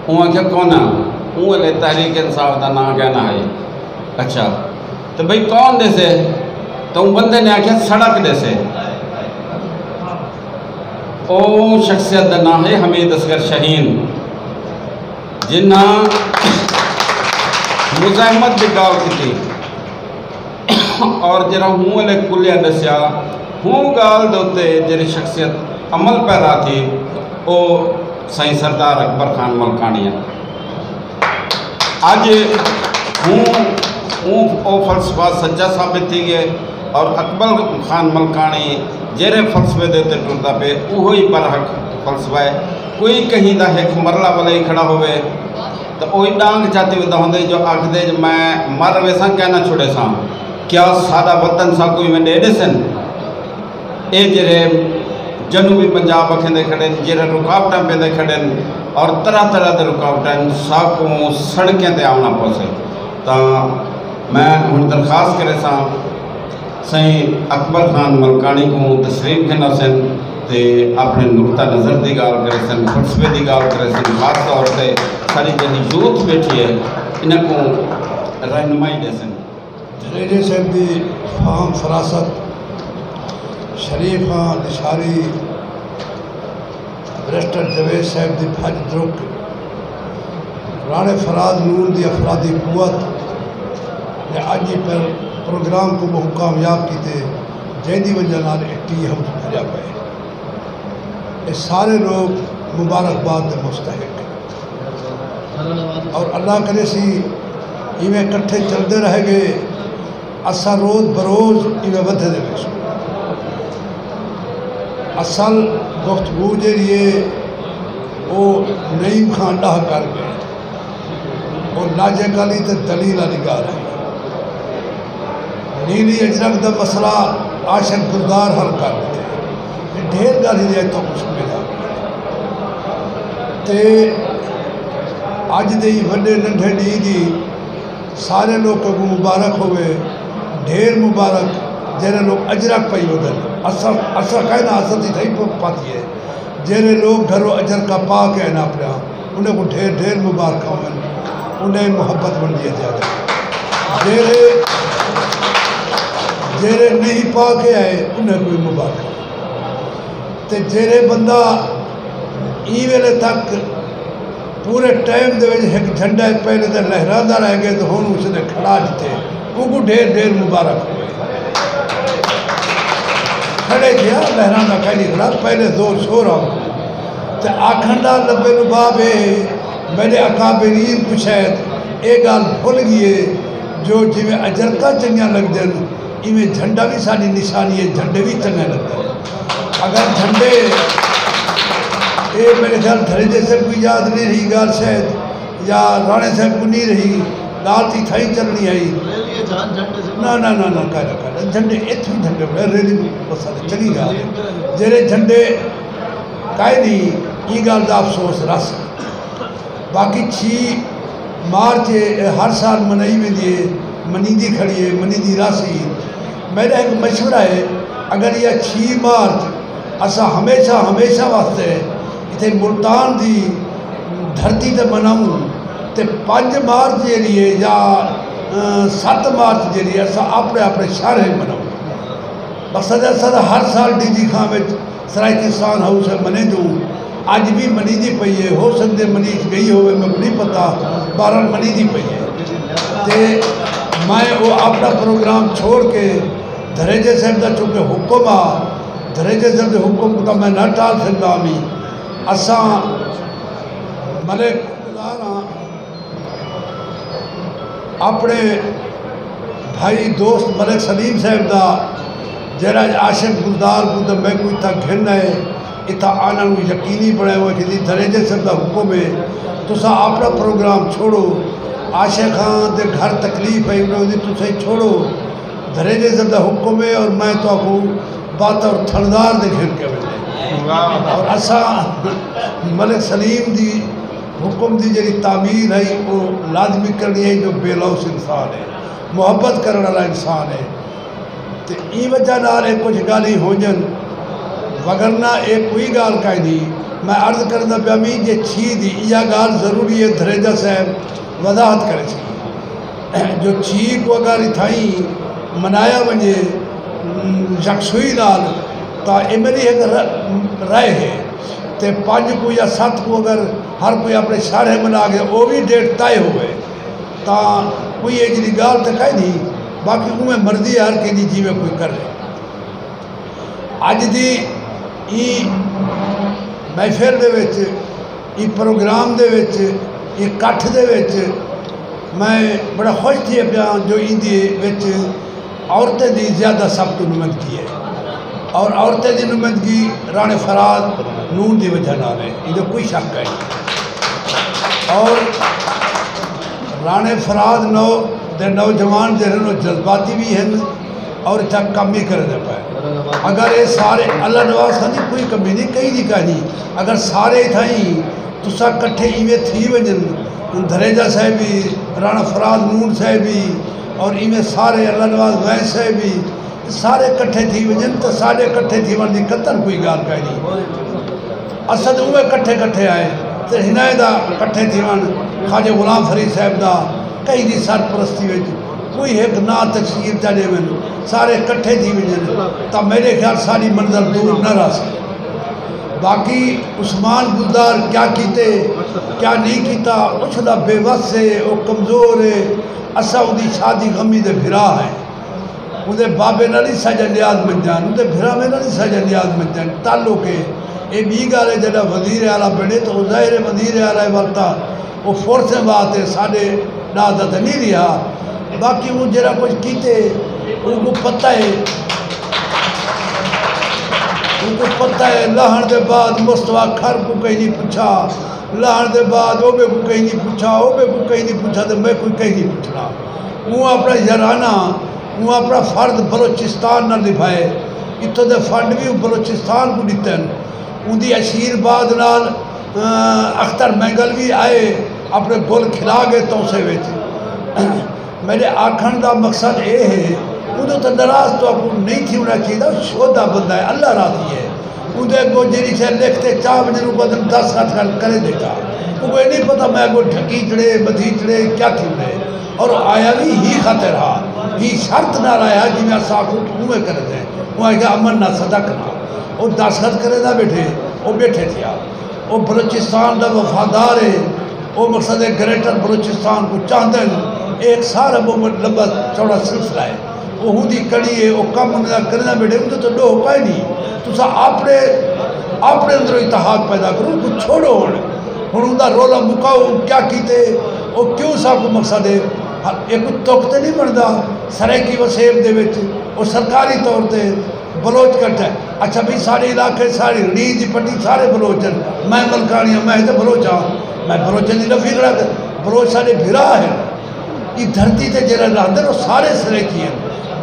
انہیں کیا کون نہ انہیں لے تحریک انصاف دا نہ کہنا ہے اچھا تو بھئی کون دے سے تو ان بندے نے آکھیا سڑک دے سے او شخصیت دا نام ہے حمید اصغر شاہین جنہ مزاحمت بھی گاؤ کی تھی اور جرا ہوں لے کلیہ دسیا ہوں گال دوتے جری شخصیت عمل پیدا تھی او سائیں سردار اکبر خان ملکانی ہے آج ہوں او فلسفہ سچا ثابت تھی گئے اور اکبر خان ملکانی جیرے فلسفے دیتے ٹوٹا پہ وہی پر حق فلسفہ ہے کوئی کہیں دا ایک مرلہ والے کھڑا ہوئے تو وہی ڈانگ چاہتی ہوتا ہوں جو آکھ دے جو میں مر ویسا کہنا چھوڑے سا کیا سادہ وطن سا کوئی میں ڈیڑے سن اے جرے جنوبی پنجاب اکھیں دے کھڑے جرے رکاوٹاں پہ دے کھڑے اور طرح طرح دے رکاوٹاں ساکوں سڑکیں تے آونا پوسے تا میں ہن درخواست کرے سا سائیں اکبر خان ملکانی کو تشریف گھنا سن تے اپنے نقطہ نظر دی گال کرے سن فلسفے دی گال کرے سن خاص طور سے ساری جنی یوتھ بیٹھی ہے انہیں کو رہنمائی دے سن جنیجے صاحب دی فہم فراست شریف خان نشاری برسٹر جوید صاحب دی بھاج درک رانے فراز نور دی افرادی قوت نے آجی پر پروگرام کو بہت کامیاب کیتے جیدی وجہ نال ایٹی ہم بھجا پائے یہ سارے لوگ مبارکباد دے مستحق اور اللہ کرے سی ایویں کٹھے چلتے رہ گئے اسا روز بروز ایویں ودھے دے بیسو اصل گفتگو دے لیے وہ نعیم خان ڈاہ کر گئے اور لاجے کالی تے دلیل نگاہ رہے نیلی اجرک دا مسئلہ عاشق گردار حل کر دیتے یہ ڈھیر گالی دے تو کچھ ملا تے آج دے وڈے ننڈے دی سارے لوگ کو مبارک ہوئے ڈھیر مبارک جیرے لوگ اجرک پئی ودن اثر کہنا اثر دی تھئی پاتی ہے جیرے لوگ گھروں اجر کا پا کے نا پڑا انہیں کو ڈھیر ڈھیر مبارک ہوئے انہیں محبت بن دیا جائے جیرے نہیں پا کے آئے انہیں کوئی مبارک تے جیرے بندہ ای ویلے تک پورے ٹائم دے وچ ایک جھنڈا پہلے تے لہراتا رہ گئے تو ہن اس نے کھڑا دیتے کو ڈھیر ڈھیر مبارک ہوئے کھڑے تھیا لہرانا کہیں نہیں کھڑا پہلے زور شور آؤ تے آکھنڈا لبے نبابے میرے اکابرین پوچھت اے گال بھول گئے جو جی اجرکا چنگیاں لگ جن ایویں جھنڈا بھی ساری نشانی ہے جھنڈے بھی چنگے لگ جن اگر جھنڈے اے میرے خیال دھرجے سے کوئی یاد نہیں رہی گال شاید یا رانے صاحب کو نہیں رہی گال تھی تھائی چلنی آئی نہ کہہ جھنڈے اتھوی جھنڈے بڑے ریلی بس چلی گال جیرے جھنڈے کہہ نہیں یہ گال دا افسوس رس باقی 6 مارچ ہر سال منائی میں دیئے منیدی کھڑی ہے منیدی راسی میرا ایک مشورہ ہے اگر یہ 6 مارچ اسا ہمیشہ واسطے اتنے ملتان دی دھرتی تے مناؤں تے 5 مارچ جے لیے یا 7 مارچ جے لیے اسا اپنے شہر مناؤں بس ہر سال ڈی جی خان میں سرائکستان ہاؤس منے دوں آج بھی منی دی پئی ہے ہو سکتے منیش گئی ہوئے میں نہیں پتا بہرحال منی دی پئی ہے تے میں وہ اپنا پروگرام چھوڑ کے دھریجے صاحب دا چونکہ حکم آ دھریجے صاحب دے حکم کو میں نہ ٹال سکتا ہوں اساں ملک اپنے بھائی دوست ملک سلیم صاحب دا جرا عاشق گلدار کو تو میں کوئی تا گھن ہے اتنا آنا یقینی بڑھے ہوئے کہ دھریجے صاحب دا حکم ہے تو سا اپنا پروگرام چھوڑو عاشق خان دے گھر تکلیف ہے انہوں نے تو صحیح چھوڑو دھریجے صاحب دا حکم ہے اور میں تو آپ کو بات اور تھردار دے گھن کے بجھے اور اسا ملک سلیم دی حکم دی جڑی تعمیر ہے وہ لازمی کرنی ہے جو بے لوس انسان ہے محبت کرنے والا انسان ہے تو ای وجہ نال کچھ گالی ہو جن وگرنہ ایک کوئی گال کہیں نہیں میں عرض کرنا پیا می جے 6 دی یہ گال ضروری ہے دھریجہ صاحب وضاحت کرے سی جو 6 کو اگر اتھائیں منایا ونجے یکسوئی نال تا یہ میری ایک رائے ہے تے 5 کو یا 7 کو اگر ہر کوئی اپنے شہر منا گیا وہ بھی ڈیٹ طے ہوئے تا کوئی یہ جی گال تو کہیں نہیں باقی انہیں مرضی ہر کے جی میں کوئی کر رہے اج دی ای محفل دے وچ ای پروگرام دے وچ ای کٹھ دے وچ میں بڑا خوش تھی پیا جو ایندی وچ عورتیں دی زیادہ سب تو نمائندگی ہے اور عورتیں دی نمائندگی رانے فراد نون دی وجہ نال ہے یہ کوئی شک ہے اور رانے فراد نوجوان جہاں جذباتی بھی ہیں اور اتنا کم ہی کر دے پائے اگر یہ سارے اللہ نواز خان کوئی کمی نہیں کہیں نہیں کہانی اگر سارے اتھائیں تو سا کٹھے ایویں تھی وجن دھریجہ صاحب بھی رانا فراد نون صاحب بھی اور ایویں سارے اللہ نواز ویس صاحب بھی سارے کٹھے تھی وجن تو سارے کٹھے تھی ون دی قطن کوئی گال کہانی اسد اوے کٹھے آئے تو ہنائے دا کٹھے تھی ون خواجہ غلام فرید صاحب دا کئی دی سرپرستی وچ کوئی ایک نا تشکیر چاہے من سارے کٹھے تھی وجن تا میرے خیال ساری منظر دور نہ رہ سکے باقی عثمان گلدار کیا کیتے کیا نہیں کیتا اس دا بے وس ہے وہ کمزور ہے اسا دی شادی غمی دے بھرا ہے انہیں بابے نہ نہیں سجا نیاز من جان انہیں بھرا میں نہ نہیں سجا نیاز من جان تعلق ہے یہ بھی گالے جڑا وزیر اعلیٰ بنے تو ظاہر وزیر اعلیٰ وقتا وہ فورسیں بات ہے ساڑھے نازت نہیں رہا باقی وہ جڑا کچھ کیتے ان کو پتہ ہے لہن دے بعد مصطفیٰ کھر کو کہیں نہیں پوچھا لہن دے بعد اوبے کو کہیں نہیں پوچھا اوبے کو کہیں نہیں پوچھا تو میں کوئی کہیں نہیں پوچھنا وہ اپنا یارانہ وہ اپنا فرد بلوچستان نہ نبھائے اتوں دے فنڈ بھی بلوچستان کو دیتے ہیں ان دی اشیر بعد نال اختر مینگل بھی آئے اپنے گل کھلا گئے تو سے ویچ میرے آکھن دا مقصد یہ ہے انہوں تو ناراض تو آپ کو نہیں تھی ہونا چاہیے شودہ بندہ ہے اللہ راضی ہے انہیں کو جیری سے لکھتے چاہ بجے کو 10 ہاتھ کرے دیتا وہ کوئی نہیں پتا میں کو ڈھکی چڑے بدھی چڑے کیا تھی انہیں اور آیا بھی ہی خاطر رہا ہی شرط نہ رہا جی میں ساکھوں تو انہیں کرے دیں وہ آئے گا امن نہ صدق نہ وہ 10 ہاتھ کرے نہ بیٹھے وہ بیٹھے تھیا وہ بلوچستان دا وفادار ہے وہ مقصد ہے گریٹر بلوچستان کو چاہتے ہیں ایک سارا مومنٹ لمبا چوڑا سلسلہ ہے وہ ہوں دی کڑی ہے وہ کم انہیں کرنا بیٹھے ان تو ڈو پائے نہیں تو اپنے اندر اتحاد پیدا کرو ان کو چھوڑو ہوں ان کا رولا مکاؤ کیا کیتے وہ کیوں صاحب کو مقصد ہے یہ کچھ توقت نہیں بنتا سرائکی وسیب دے وچ وہ سرکاری طور تے بلوچ کرتا ہے اچھا بھی سارے علاقے ساری ریج پٹی سارے بلوچن میں ملکانی ہوں میں تو بلوچ ہوں میں بلوچن کی نفی کرا کر بلوچ سارے بھرا ہے یہ دھرتی تے جڑا رہندے وہ سارے سرائکی ہیں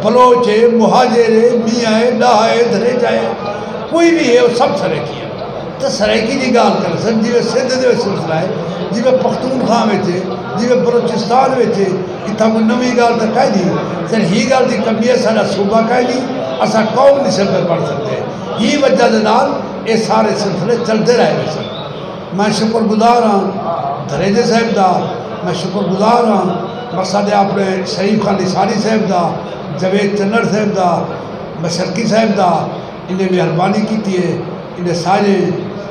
بلوچ ہے مہاجر ہے میاں ہے ڈاہ ہے دریجہ ہے کوئی بھی ہے وہ سب سرائکی ہیں تو سرائکی کی گال کر سن جی سندھ دے سلسلہ ہے جی پختونخوا میں تھے جی بلوچستان میں تھے اتنا کوئی نوی گال تو کہہ دی سر ہی گال دی کمی ہے سارا صوبہ کہہ دی اسا قوم نہیں سب پڑھ سکتے یہ وجہ دے نال یہ سارے سلسلے چلتے رہے ہیں سر میں شکر گزار ہوں دریجے صاحب دا میں شکر گزار ہوں مقصد اپنے شریف خان نثاری صاحب دا جوید چنڑ صاحب دا مشرقی صاحب دا انہیں مہربانی کی ہے انہیں سارے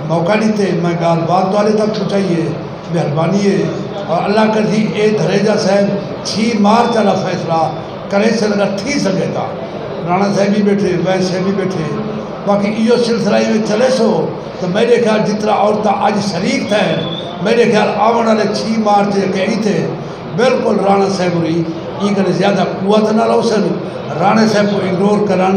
موقع دیتے میں گال بات والے تک پہنچائیے مہربانی ہے اور اللہ کر دی اے دھریجہ صاحب 6 مارچ والا فیصلہ کرے سے اگر تھی سکے تھا رانا صاحب بھی بیٹھے ویس صاحب بھی بیٹھے باقی یہ سلسلہ میں چلے سو تو میرے خیال جتنا عورتیں آج شریک تھے میرے خیال آون والے 6 مارچ کہیں تھے بالکل رانا صاحب ہوئی یہ کرے زیادہ قوت نہ لو سن رانا صاحب کو اگنور کرن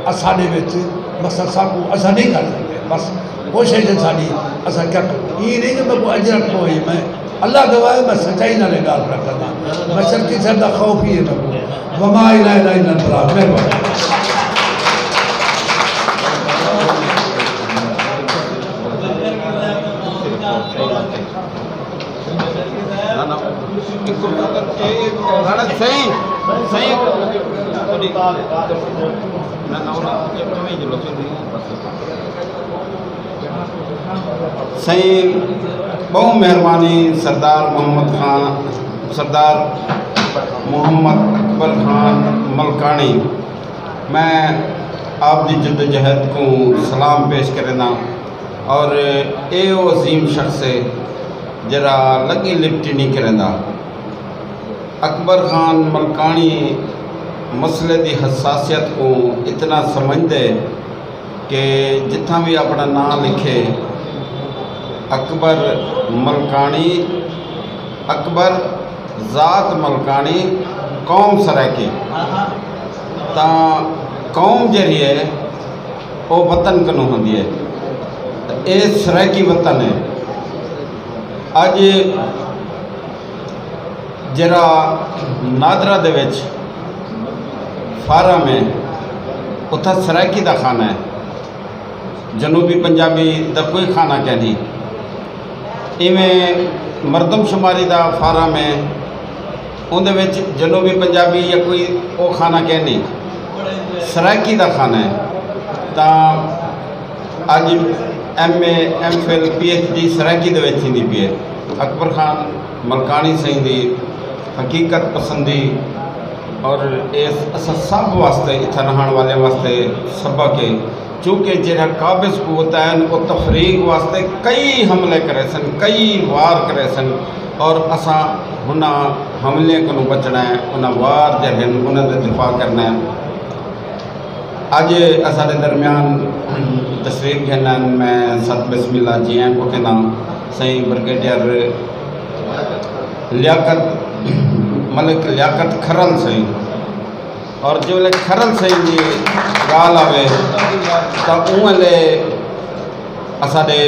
اسانے وچ بس صاحب کو ایسا نہیں کر سکتے بس کوشش ہے ساری ایسا کیا یہ نہیں کہ میں کو اجر کو ہی میں اللہ گواہ میں سچائی نہ لے گال پر کرنا میں شرکی صاحب دا خوف ہی ہے میں کو وما الہ الا اللہ مہربانی صحیح بہت مہربانی سردار محمد خان سردار محمد اکبر خان ملکانی میں آپ دی جد جہد کو سلام پیش کرنا اور اے او عظیم شخص ہے جرا لگی لپٹی نہیں کرنا اکبر خان ملکانی مسئلے دی حساسیت کو اتنا سمجھ دے کہ جتنا بھی اپنا نام لکھے اکبر ملکانی اکبر ذات ملکانی قوم سرائکی تا قوم جہی ہے وہ وطن کنو ہوندی ہے اے سرائکی وطن ہے اج جرا نادرہ دے وچ فارم ہے اتھا سرائکی دا خانہ ہے جنوبی پنجابی دا کوئی خانہ کہہ نہیں ایویں مردم شماری دا فارم ہے اندھے وچ جنوبی پنجابی یا کوئی او خانہ کہہ نہیں سرائکی دا خانہ ہے تا آج M A M Phil P H D Saraiki دے وچ تھیندی پئی ہے اکبر خان ملکانی سائیں دی حقیقت پسندی اور اس سب واسطے اتھا رہن والے واسطے سبق ہے چونکہ جہاں قابض قوت ہے وہ تفریق واسطے کئی حملے کرے سن کئی وار کرے سن اور اساں ہنا حملے کو بچنا ہے انہاں وار جہاں انہاں دے دفاع کرنا ہے آج اساں درمیان تشریف گھنن میں ست بسم اللہ جی ہیں کو کہنا صحیح بریگیڈیئر لیاقت ملک لیاقت کھرل صحیح اور جو لے کھرل صحیح جی گال آوے تا اوہ لے اساڑے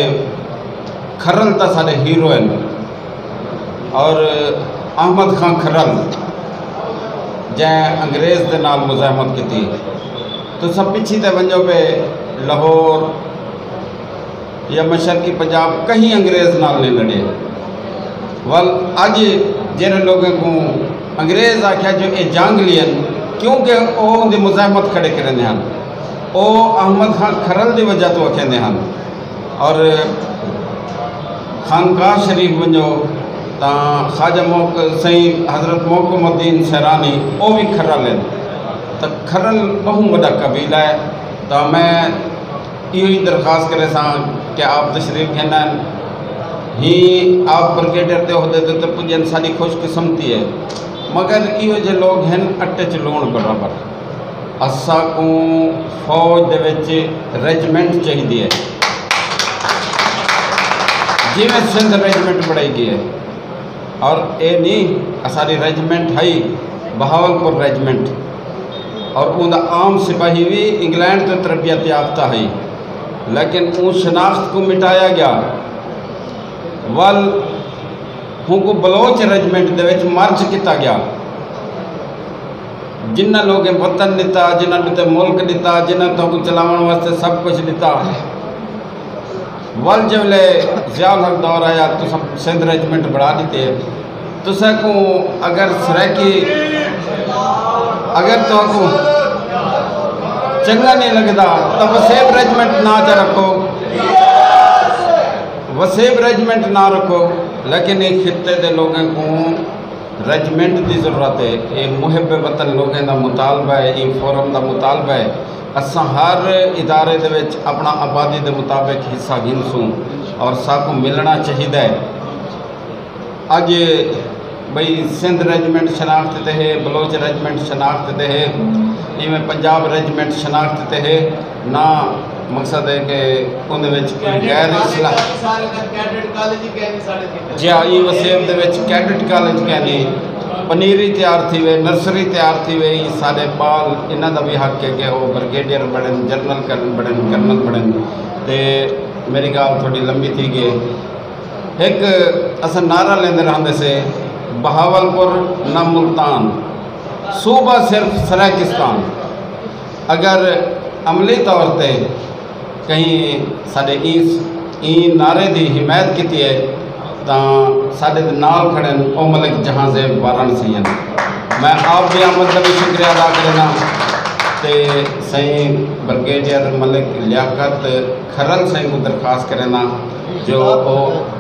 کھرل تا ساڑے ہیرو ہیں اور احمد خان کھرل جائیں انگریز دے نال مزاحمت کی تھی تو سب پیچھے تے ونجو پہ لاہور یا مشرقی پنجاب کہیں انگریز نال نہیں لڑے وال آج جن لوگوں کو انگریز آکھیا جو اے جنگ لین کیونکہ او ان دی مزاحمت کھڑے کرنے ہیں او احمد خان کھرل دی وجہ تو کہندے ہیں اور خانقاہ شریف ونجو تا خواجہ سائیں حضرت محکم الدین سیرانی او بھی کھرل ہیں تا کھرل بہت بڑا قبیلہ ہے تا میں یہ درخواست کرے ساں کہ آپ تشریف گھنن ہی آپ برگیڈر دے عہدے تے پجن ساری خوش قسمتی ہے، مگر یہ جو لوگ ہیں اٹے چ لون برابر. اساں کو فوج دے وچ ریجمنٹ چاہیے ہے، جی میں سندھ ریجمنٹ بڑھائی گئی ہے، اور اے نہیں ساری ریجمنٹ ہے بہاولپور ریجمنٹ، اور ان عام سپاہی بھی انگلینڈ تو تربیت یافتہ ہے، لیکن ان شناخت کو مٹایا گیا. ول ہوں کو بلوچ ریجمنٹ دے وچ مرج کیتا گیا. جنہ لوگیں وطن دیتا، جنہ نے ملک دیتا، جنہ تو چلاون واسطے سب کچھ دیتا. ول جبلے ضیاء الحق دور آیا تو سب سندھ ریجمنٹ بڑھا دیتے. تو کو اگر سرائکی اگر تو کو چنگا نہیں لگتا تو وسیب ریجمنٹ نہ چ رکھو، وسیب ریجمنٹ نہ رکھو. لیکن ایک خطے دے لوگوں کو ریجمنٹ دی ضرورت ہے. یہ محب وطن لوگوں دا مطالبہ ہے، یہ فورم دا مطالبہ ہے. اساں ہر ادارے دے وچ اپنا آبادی دے مطابق حصہ گھنسوں اور ساکو ملنا چاہیے. اج بھئی سندھ ریجمنٹ شناخت تے ہے، بلوچ ریجمنٹ شناخت تے ہے، میں پنجاب ریجمنٹ شناخت تے ہے. نہ مقصد ہے کہ ان غیر اصلاح جی ہاں یہ وسیب دے وچ کیڈٹ کالج کہنی پنیری تیار تھی وے، نرسری تیار تھی وے. یہ سارے بال انہاں دا بھی حق ہے کہ وہ برگیڈیئر بڑھن، جنرل بڑھن، کرنل بڑھن. تے میری گال تھوڑی لمبی تھی گئی. ایک اصل نعرہ لیندے رہندے سے بہاولپور نہ ملتان، صوبہ صرف سرائکستان. اگر عملی طور تے کہیں سارے این نعرے دی حمایت کیتی ہے تو سارے نال کھڑے او ملک جہاں سے وارانسی ہیں. میں آپ بھی آمد کا بھی شکریہ ادا کرنا تے سائیں برگیڈیئر ملک لیاقت کھرل سائیں کو درخواست کرنا جو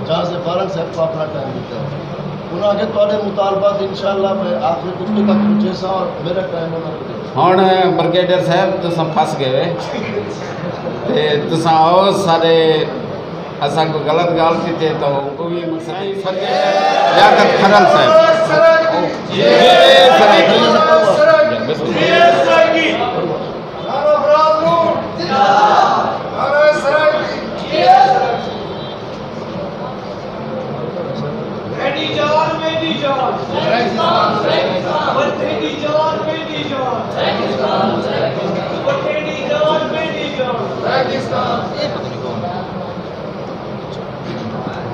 جہاں سے فارغ صاحب کو اپنا ٹائم دیتا ہے. انہوں نے تھوڑے مطالبات انشاءاللہ میں آخر گفتگو تک پہنچے سا اور میرا ٹائم ہونا ہوں برگیڈیئر صاحب تو پھنس گئے تو آؤ سارے اصا کو غلط گال کی تھے تو وہ بھی لیاقت کھرل صاحب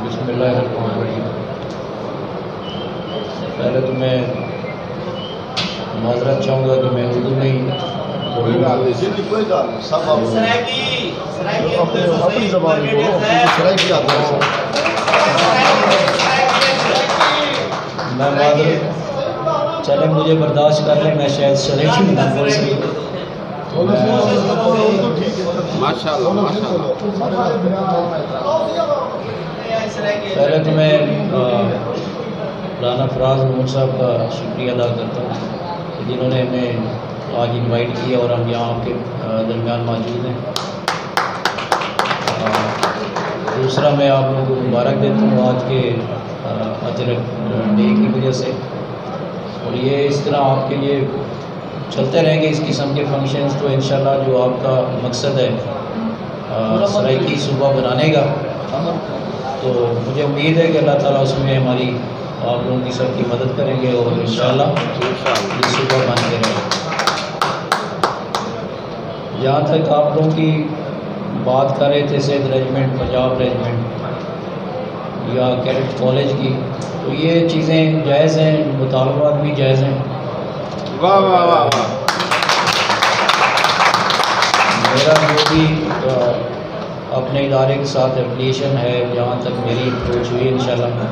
بسم اللہ الرحمن الرحیم. پہلے تو میں معذرت چاہوں گا کہ میں اردو میں ہی اپنی زبان میں بولو، سرائکی آتا ہے. میں معذرت چلیں مجھے برداشت کر لیں، میں شاید سرائکی نہ بول سکوں. پہلے تو میں رانا فراز محمود صاحب کا شکریہ ادا کرتا ہوں کہ جنہوں نے ہمیں آج انوائٹ کیا اور ہم یہاں آپ کے درمیان موجود ہیں. دوسرا میں آپ لوگوں کو مبارک دیتا ہوں آج کے اجرک ڈے کی وجہ سے، اور یہ اس طرح آپ کے لیے چلتے رہیں گے اس قسم کے فنکشنز. تو انشاءاللہ جو آپ کا مقصد ہے سرائکی صوبہ بنانے کا، تو مجھے امید ہے کہ اللہ تعالیٰ اس میں ہماری آپ لوگوں کی سب کی مدد کریں گے اور انشاءاللہ یہ صوبہ بن کے رہے گا. جہاں تک آپ لوگوں کی بات کر رہے تھے سندھ ریجمنٹ، پنجاب ریجمنٹ یا کیڈٹ کالج کی، تو یہ چیزیں جائز ہیں، مطالبات بھی جائز ہیں. واہ واہ واہ. میرا جو بھی اپنے ادارے کے ساتھ اپلیکیشن ہے، جہاں تک میری اپروچ ہوئی انشاءاللہ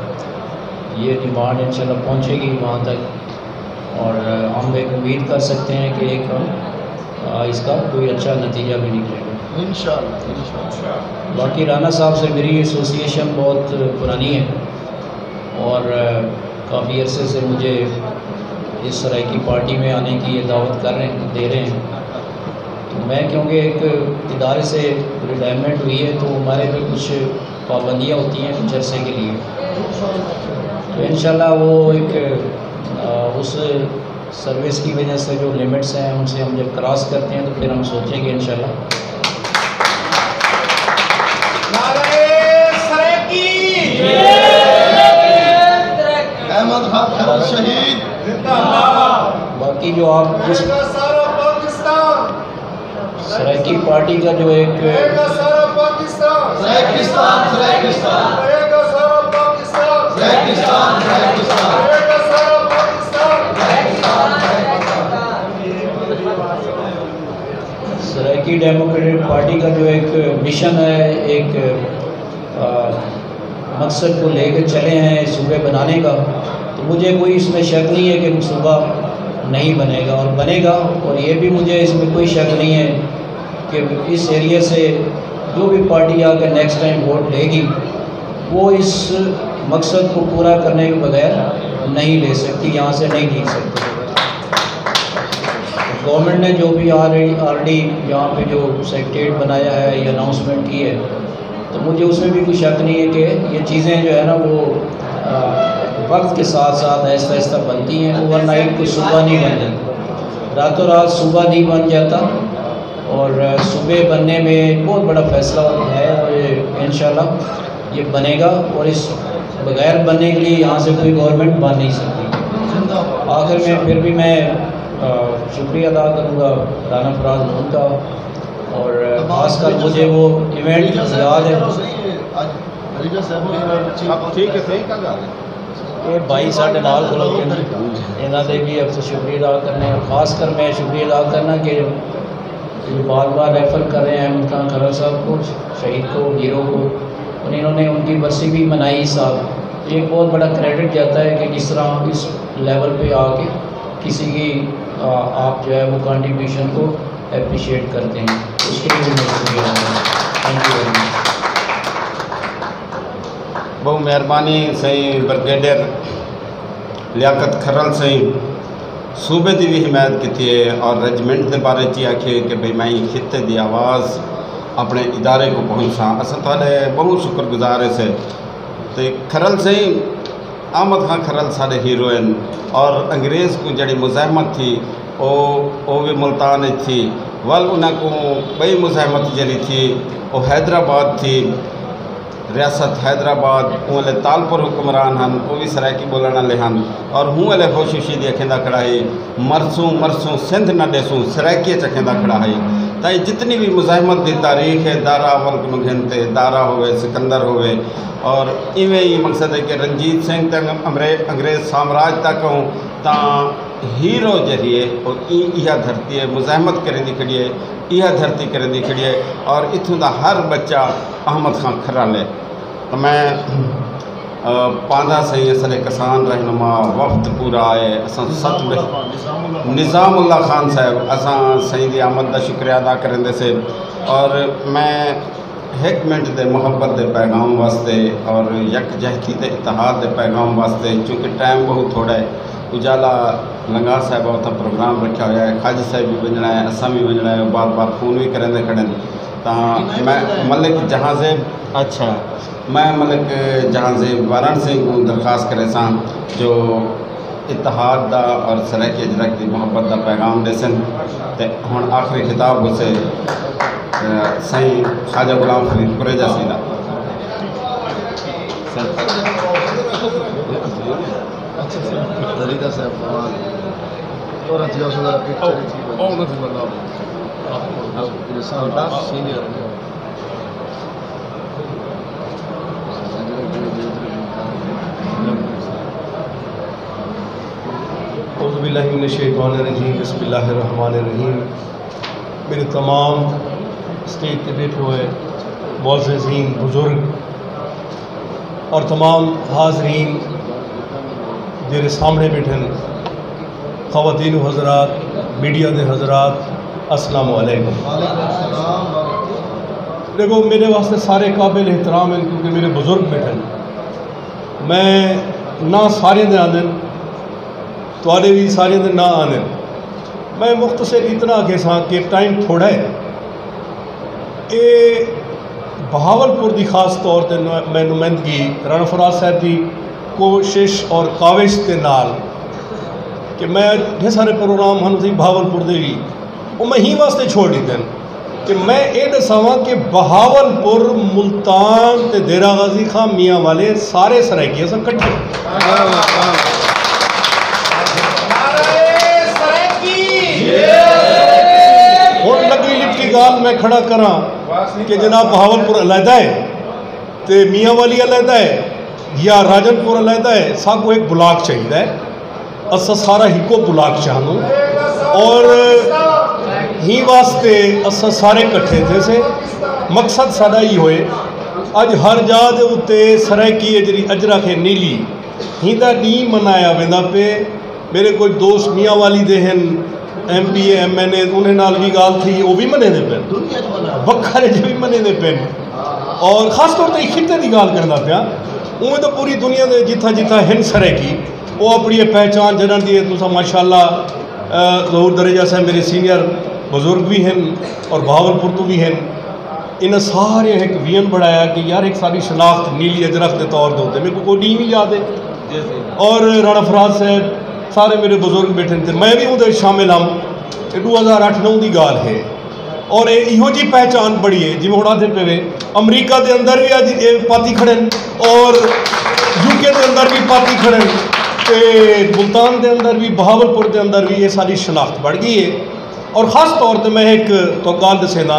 یہ ڈیمانڈ انشاءاللہ پہنچے گی وہاں تک، اور ہم ایک امید کر سکتے ہیں کہ ایک اس کا کوئی اچھا نتیجہ بھی نکلے گا انشاءاللہ. باقی رانا صاحب سے میری ایسوسیشن بہت پرانی ہے اور کافی عرصے سے مجھے اس سرائکی پارٹی میں آنے کی یہ دعوت دے رہے ہیں. میں کیونکہ ایک ادارے سے ریٹائرمنٹ ہوئی ہے تو ہمارے پہ کچھ پابندیاں ہوتی ہیں کچھ عرصے کے لیے، تو انشاءاللہ وہ ایک اس سروس کی وجہ سے جو لمٹس ہیں ان سے ہم جب کراس کرتے ہیں تو پھر ہم سوچیں گے انشاءاللہ۔ باقی جو آپ جس سرائکی پارٹی کا جو ایک سرائکی ڈیموکریٹک پارٹی کا جو ایک مشن ہے، ایک مقصد کو لے کے چلے ہیں صوبے بنانے کا، تو مجھے کوئی اس میں شک نہیں ہے کہ صوبہ نہیں بنے گا اور بنے گا، اور یہ بھی مجھے اس میں کوئی شک نہیں ہے کہ اس ایریا سے جو بھی پارٹی آ کے نیکسٹ ٹائم ووٹ لے گی وہ اس مقصد کو پورا کرنے کے بغیر نہیں لے سکتی، یہاں سے نہیں جیت سکتی۔ گورنمنٹ نے جو بھی آلریڈی یہاں پہ جو سیکریٹریٹ بنایا ہے یا اناؤنسمنٹ کی ہے، تو مجھے اس میں بھی کوئی شک نہیں ہے کہ یہ چیزیں جو ہے نا وہ وقت کے ساتھ ساتھ آہستہ آہستہ بنتی ہیں، اوور نائٹ کوئی صوبہ نہیں بن جاتا، راتوں رات صوبہ نہیں بن جاتا، اور صوبے بننے میں ایک بہت بڑا فیصلہ ہے، اور انشاءاللہ یہ بنے گا، اور اس بغیر بننے کے لیے یہاں سے کوئی گورنمنٹ بن نہیں سکتی۔ آخر میں پھر بھی میں شکریہ ادا کروں گا رانا فراز نون کا، اور خاص کر مجھے وہ ایونٹ یاد ہے، یہ بھائی ساڈے نال کھلوتے ہیں، انہوں نے بھی اب سے شکریہ ادا کرنا ہے، اور خاص کر میں شکریہ ادا کرنا کہ بار بار ریفر کر رہے ہیں احمد خان کھرر صاحب کو، شہید کو، ہیرو کو، اور انہوں نے ان کی برسی بھی منائی صاحب، یہ ایک بہت بڑا کریڈٹ جاتا ہے کہ جس طرح اس لیول پہ آ کے کسی کی آپ جو ہے وہ کنٹریبیوشن کو اپریشیٹ کرتے ہیں، اس کے لیے میں شکریہ ادا کرتا ہوں۔ Thank you very much. بہت مہربانی سائیں برگیڈیئر لیاقت کھرل سائیں صوبے دی بھی حمایت کی ہے، اور ریجمنٹ کے بارے چی آکھے کہ بھئی میں خطے دی آواز اپنے ادارے کو پہنچا، اصل تھوڑے بہت شکر گزار ہے سے تو کھرل سائیں احمد خان کھرل سارے ہیروئن، اور انگریز کو جڑی مزاحمت تھی وہ بھی ملتان تھی، ول انہوں کو بئی مزاحمت جڑی تھی وہ حیدرآباد تھی، ریاست حیدرآباد اُن تالپور حکمران ہن، وہ بھی سرائکی بولنے والے ہن، اور ہوں والے خوشی دی اکھیندہ کھڑا ہے مرسوں مرسوں سندھ نہ ڈیسوں سرائکی چکھیندہ کھڑا ہے، تائی جتنی بھی مزاحمت دی تاریخ ہے دارا اول کو گھنتے دارا ہوئے سکندر ہوئے، اور ایویں ہی مقصد ہے کہ رنجیت سنگھ تک انگریز سامراج تک ہوں تا ہیرو جہیے اور یہ دھرتی ہے مزاحمت کریں دی کھڑی ہے، یہ دھرتی کریں دی کھڑی ہے، اور اتھوں دا ہر بچہ احمد خان کھرل ہے۔ تو میں پاندھا سہی اصل کسان رہنما وفد پورا آئے اساں ست نظام اللہ خان صاحب اساں سہی دی آمد دا شکریہ ادا کریں دے سے، اور میں ایک منٹ دے محبت دے پیغام واسطے اور یک جہتی دے اتحاد دے پیغام واسطے، چونکہ ٹائم بہت تھوڑا ہے، اجالا لنگار صاحب اتنا پروگرام رکھا ہوا ہے، خاجی صاحب بھی بننا ہے، اساں بھی بننا ہے، بار بار فون بھی کریں دے کھڑیں، تو میں ملک جہاں زیب اچھا میں ملک جہاں زیب وارن سنگھ کو درخواست کرے ساں جو اتحاد دا اور سرائکی اجرک دی محبت دا پیغام دے سن، تے ہن آخری خطاب ہو سے سائیں خواجہ غلام فرید قریجہ سیدہ۔ طریقہ صاحب اور اتیا صدا سینئر اعوذ باللہ من الشیطان الرجیم، بسم اللہ الرحمن الرحیم۔ میرے تمام اسٹیج پہ بیٹھے ہوئے معززین بزرگ اور تمام حاضرین میرے سامنے بیٹھے خواتین و حضرات، میڈیا دے حضرات، السلام علیکم۔ دیکھو میرے واسطے سارے قابل احترام ہیں کیونکہ میرے بزرگ بیٹھے میں نہ سارے دے آدھے تھوڑے بھی سارے دے نہ آنے، میں مختصر اتنا کہ سا کہ ٹائم تھوڑا ہے یہ بہاولپور دی خاص طور تے میں نمائندگی رانا فراز صاحب دی کوشش اور کاوش کے نال کہ میں ڈھیر سارے پروگرام ہم سی بہاولپور دے بھی وہ میں ہی واسطے چھوڑ دیتے ہیں کہ میں یہ دساواں کہ بہاولپور ملتان تے دیرہ غازی خان میاں والے سارے سرائکی سن کٹھے ہوں لگی لپٹی گال میں کھڑا کراں کہ جناب بہاولپور علیحدہ ہے تے میاں والی علیحدہ ہے یا راجن پور علیحدہ ہے سب کو ایک بلاک چاہیے ہے اسا سارا ہی کو بلاک چاہوں اور ہی واسطے اسا سارے کٹھے تھے سے مقصد ساڈا ہی ہوئے اج ہر جا دے اتے سرائکی جڑی اجرک ہے نیلی ہی دا نہیں منایا ویندا پہ میرے کوئی دوست میاں والی دے ہیں M P A M N A انہیں نال بھی گال تھی وہ بھی منے دے پین بکھرے جو بھی منے دے پین اور خاص طور تے خطے دی گال کرنا پیا انہیں تو پوری دنیا دے جتھا جتھا ہن سرائکی وہ اپنی پہچان جنن دی تو ماشاءاللہ ظہور درجہ سے میرے سینئر بزرگ بھی ہیں اور بہاولپور تو بھی ہیں انہیں سارے ایک وین بڑھایا کہ یار ایک ساری شناخت نیلی اجرک کے طور دے میرے کو کوئی نہیں بھی یاد ہے اور رانا فراز صاحب سارے میرے بزرگ بیٹھے تھے میں بھی ادھر شامل ہوں کہ 2008-9 دی گال ہے اور یہو جی پہچان بڑی ہے جی میں اڑا دے پہ امریکہ دے اندر بھی آج پاتی کھڑے اور یو کے دے اندر بھی پاتی کھڑے تے ملتان دے اندر بھی بہاولپور دے اندر بھی یہ ساری شناخت بڑھ گئی ہے اور خاص طور تے میں ایک تو گال دسینا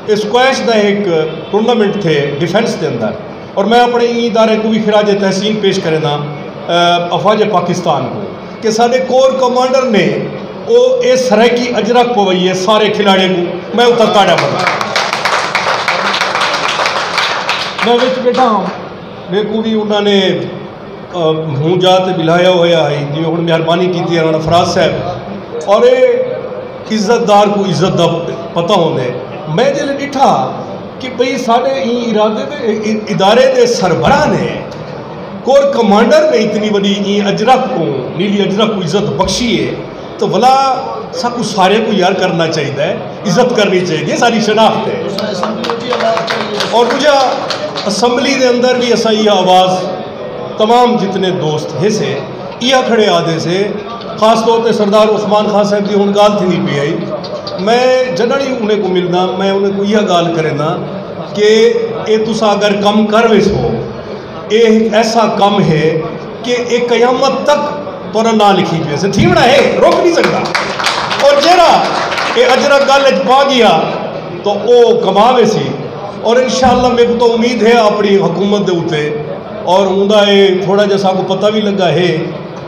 اسکویش دا ایک ٹورنامنٹ تھے ڈیفنس دے اندر اور میں اپنے ادارے کو بھی خراج تحسین پیش کرنا افواج پاکستان کو کہ سارے کور کمانڈر نے وہ یہ سرائکی اجرک پوئی ہے سارے کھلاڑے کو میں اتر تاڑا بنا میں وچ بیٹھا ہوں میرے کو بھی انہوں نے ہوں جاتے بلایا ہوا ہے جی ہوں مہربانی کی تھی رانا فراز صاحب اور یہ عزت دار کو عزت دا پتہ ہونے میں جلے ڈٹھا کہ بھئی سارے ارادے دے ادارے دے سربراہ نے کور کمانڈر نے اتنی بڑی اجرک کو نیلی اجرک کو عزت بخشی ہے تو بلا سب کو سارے کو یار کرنا چاہیے ہے عزت کرنی چاہیے ساری شناخت ہے اور مجھے اسمبلی دے اندر بھی ایسا یہ آواز تمام جتنے دوست ہے سے یہ کھڑے آدھے سے خاص طور پہ سردار عثمان خان صاحب کی ہوں گال تھی نہیں پی آئی میں جنڑی انہیں کو ملنا میں انہیں کو یہ گال کرنا کہ یہ تسا اگر کم کروے سو یہ ایسا کم ہے کہ ایک قیامت تک تو نہ لکھی پہ سے تھیمڑا ہے روک نہیں سکتا اور جیرا یہ اجرک گال پا گیا تو وہ کماوے سی اور انشاءاللہ میرے کو تو امید ہے اپنی حکومت دے ہوتے اور اندہ تھوڑا جیسا کو پتہ بھی لگا ہے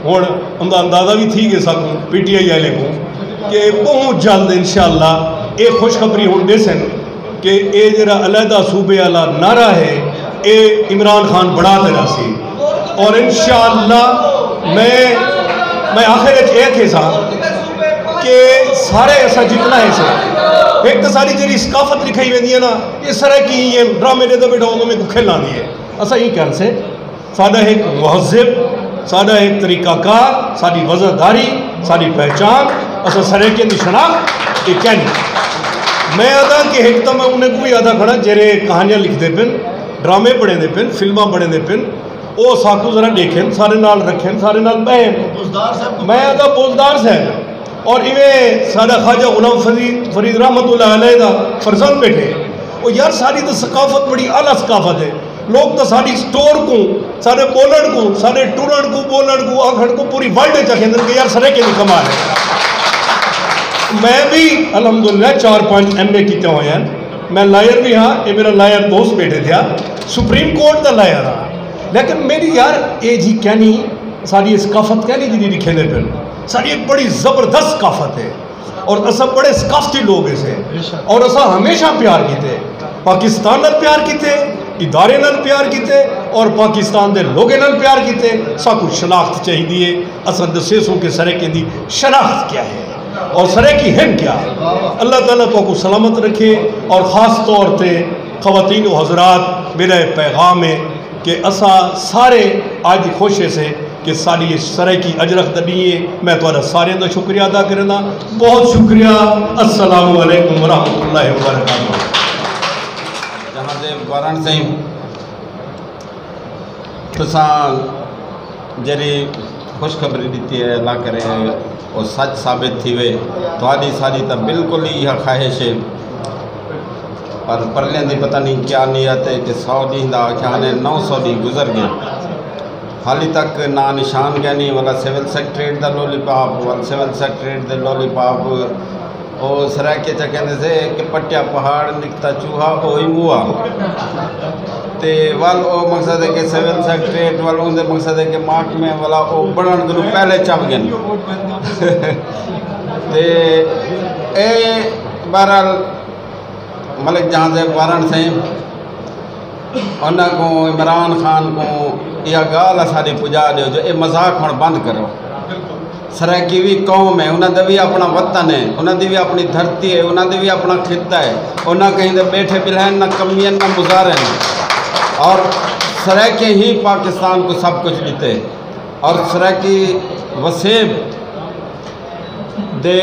ہوں اندہ اندازہ بھی تھی کہ ساکوں پی ٹی آئی والے کو کہ بہت جلد انشاءاللہ ایک خوشخبری ہوں دے سن کہ اے جرا علیحدہ صوبے والا نعرہ ہے اے عمران خان بڑھا دینا سی اور انشاءاللہ میں آخر ایک ہے سا کہ سارے ایسا جتنا ہے سا ایک تو ساری جری ثقافت لکھائی ہوئی ہے نا یہ سارے کی یہ ڈرامے دے دے بیٹھا انہوں میں کو کھیلنا دی ہے ایسا ہی کہن سے سادہ ایک مہذب سادہ ایک طریقہ کار ساری وزرداری ساری پہچان ایسا سرے کے نشناخت یہ کہنی میں ادا کہ ایک تو میں انہیں کوئی ادا کھڑا جیرے کہانیاں لکھ دے پن ڈرامے پڑھے دے پن فلمہ پڑھے دے پن وہ ساکو ذرا دیکھیں سارے نال رکھیں سارے نال بہن میں ادا بوزدار سے اور ایویں سادہ خواجہ غلام فرید رحمت اللہ علیہ دا فرزند بیٹھے وہ یار ساری تو ثقافت بڑی اعلیٰ ثقافت ہے لوگ تو ساری سٹور کو سارے بولن کو سارے ٹورن کو بولن کو آکھڑ کو پوری ورلڈ چاہتے ہیں کہ یار سرے کے نہیں کمال ہے میں بھی الحمدللہ 4-5 ایم اے کیتے ہوئے ہیں میں لائر بھی ہاں یہ میرا لائر دوست بیٹھے تھا سپریم کورٹ دا لائر رہا لیکن میری یار یہ جی کہنی ساری ثقافت کہنی جی لکھے دے پھر ساری ایک بڑی زبردست ثقافت ہے اور اصا بڑے ثقافتی لوگ اسے اور اصا ہمیشہ پیار کیتے پاکستان نال پیار کیتے ادارے نال پیار کیتے اور پاکستان دے لوگے نال پیار کیتے سا کچھ شناخت چاہیے اصا دسے سو کہ سرے کے دی شناخت کیا ہے اور سرے کی ہن کیا اللہ تعالیٰ تو کو سلامت رکھے اور خاص طور پہ خواتین و حضرات میرا پیغام ہے کہ اسا سارے آج خوشے سے کہ ساری یہ سرائکی اجرک دا دیئے میں تو سارے دا شکریہ ادا کرنا بہت شکریہ السلام علیکم ورحمۃ اللہ وبرکاتہ جہاں دے وارن سے تساں جری خوشخبری دیتی ہے اللہ کرے اور سچ ثابت تھی وے تھوڑی ساری تا بالکل ہی یہ خواہش ہے پر پرلیں دی پتہ نہیں کیا نیت ہے کہ 100 دن دا کہانے 900 دن گزر گئے حالی تک نہ نشان گیا نہیں والا سیول سیکٹریٹ دا لولی پاپ والا سیول سیکٹریٹ دا لولی پاپ او سرائکے چکے سے کہ پٹیا پہاڑ نکتا چوہا اوہی ہوا تے وال او مقصد ہے کہ سیول سیکٹریٹ وال اندے مقصد ہے کہ مارک میں والا او بڑھن گلو پہلے چپ گئن تے اے بہرحال ملک جہاں سے وارن سے انہاں کو عمران خان کو یہ گال ساری پجا دیو جو اے مذاق ہون بند کرو سرائکی بھی قوم ہے انہاں دے بھی اپنا وطن ہے انہاں دی بھی اپنی دھرتی ہے انہاں دی بھی اپنا خطہ ہے انہاں کہیں دے بیٹھے بلہن نہ کمین نہ مزارن اور سرائکی ہی پاکستان کو سب کچھ دیتے اور سرائکی وسیب دے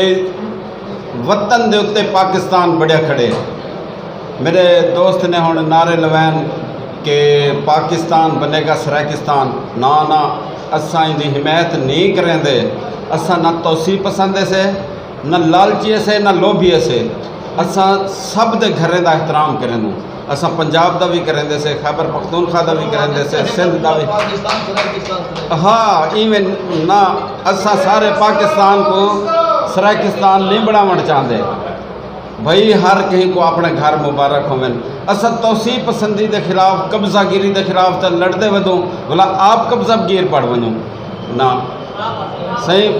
وطن دے اتے پاکستان بڑے کھڑے میرے دوست نے ہون نعرے لوین کہ پاکستان بنے گا سرائکستان نہ اساں دی حمایت نہیں کریں دے اساں نہ توسیع پسند سے نہ لالچی سے نہ لوبھی سے اساں سب دے گھریں دا احترام کریں دوں اساں پنجاب دا بھی کریں دے سے خیبر پختونخوا دا بھی کریں دے سے سندھ دا بھی ہاں ایویں نہ اساں سارے پاکستان کو سرائکستان نہیں بڑھاون چاہتے بھئی ہر کہیں کو اپنے گھر مبارک ہوئیں اساں توسیع پسندی دے خلاف قبضہ گیری دے خلاف تا لڑدے ودوں بلا آپ قبضہ گیر پڑ ونوں نہ صحیح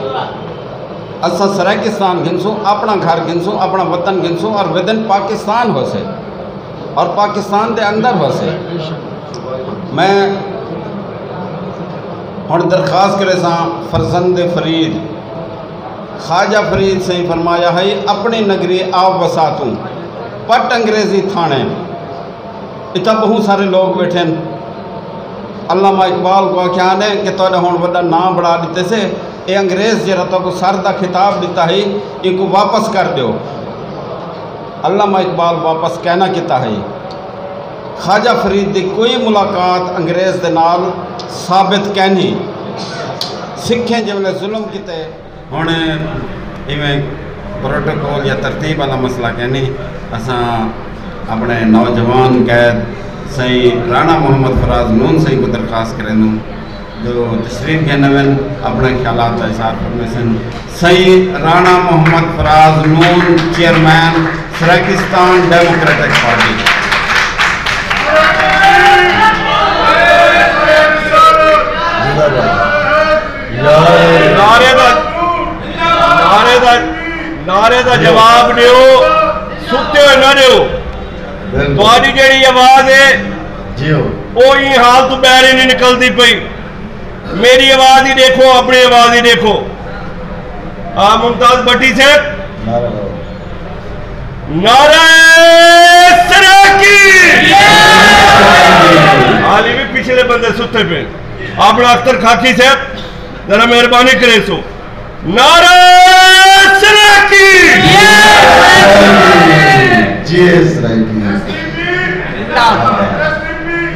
اساں سرائکستان گھنسوں اپنا گھر گھنسوں اپنا وطن گھنسوں اور ودن پاکستان ہو سے اور پاکستان دے اندر ہو سے میں ہن درخواست کرے ساں فرزند فرید خواجہ فرید سے فرمایا ہے اپنی نگری آب وساتوں پٹ انگریزی تھانے اتنا بہت سارے لوگ بیٹھے ہیں علامہ اقبال کو کہانے کہ تو نے ہون بڑا نام بڑھا دیتے سے اے انگریز جرا تو کو سردہ خطاب دیتا ہے ان کو واپس کر دیو علامہ اقبال واپس کہنا کیتا ہے خواجہ فرید دی کوئی ملاقات انگریز دے نال ثابت کہنی سکھیں جب نے ظلم کیتے ہونے ایویں پروٹوکول یا ترتیب والا مسئلہ کہنی اساں اپنے نوجوان قید صحیح رانا محمد فراز نون صحیح کو درخواست کریں دوں جو تشریف کے نوین اپنے خیالات کا اظہار کرنے سن صحیح رانا محمد فراز نون چیئرمین سرائکستان ڈیموکریٹک پارٹی نعرے دا جواب دیو ستے ہوئے نہ دیو تمہاری جڑی آواز ہے وہ ہی حال تو بہرے نہیں نکلتی پئی میری آواز ہی دیکھو اپنی آواز ہی دیکھو ممتاز بٹی سے نعرہ سرائکی حالی بھی پچھلے بندے ستے پہ اپنا اختر خاکی سے ذرا مہربانی کرے سو نعرہ سرائکی جی سرائکی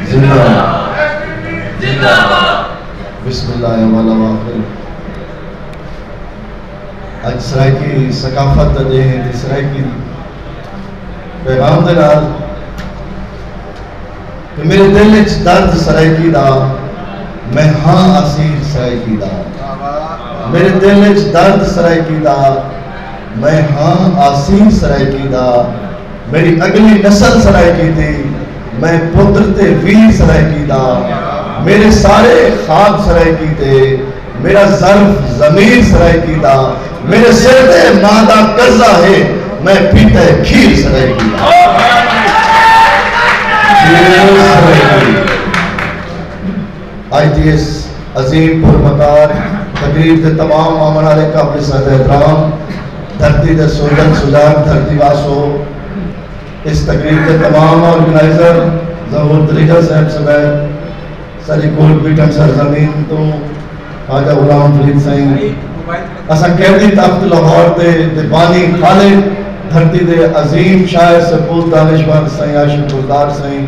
زندہ بسم اللہ الرحمن الرحیم اج سرائکی ثقافت دے ہیں سرائکی پیغام دے نال کہ میرے دل وچ درد سرائکی دا میں ہاں اسیر سرائکی دا میرے دل وچ درد سرائکی دا میں ہاں آسین سرائکی دا میری اگلی نسل سرائکی دی میں پتر تے ویر سرائکی دا میرے سارے خواب سرائکی دے میرا ظرف ضمیر سرائکی دا میرے سر تے مادہ قرضہ ہے میں پیتا کھیر سرائکی دا آئی ٹی ایس عظیم پرمکار تقریب دے تمام آمنارے قابل صدر احترام دھرتی دے سوجن سجان دھرتی واسو اس تقریب دے تمام آرگنائزر ظہور طریقہ صاحب سمیت ساری کول پیٹن سرزمین تو خواجہ غلام فرید سائیں اساں قیدی تخت لاہور دے بانی خالد دھرتی دے عظیم شاعر سپوت دانشور سائیں عاشق بزدار سائیں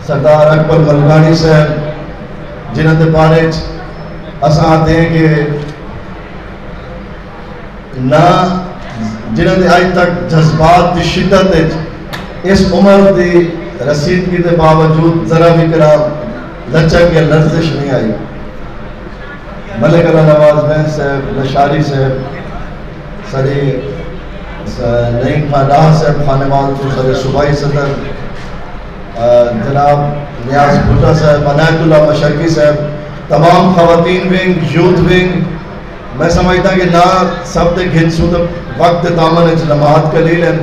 سردار اکبر ملکانی صاحب جنہاں دے بارے اساں آتے ہیں کہ نہ جنہاں دے آج تک جذبات دی شدت اس عمر دی رسیدگی دے باوجود ذرا بھی کرام لچک یا لرزش نہیں آئی. ملک اللہ نواز بین صاحب، لشاری صاحب، سری نعیم خان ڈاہ صاحب خانوال کو، سری صوبائی صدر جناب نیاز بھٹا صاحب، عنایت اللہ مشرقی صاحب، تمام خواتین ونگ، یوتھ ونگ، میں سمجھتا کہ نہ سب دے گھنسو تو وقت دامن لمحات قلیل ہیں.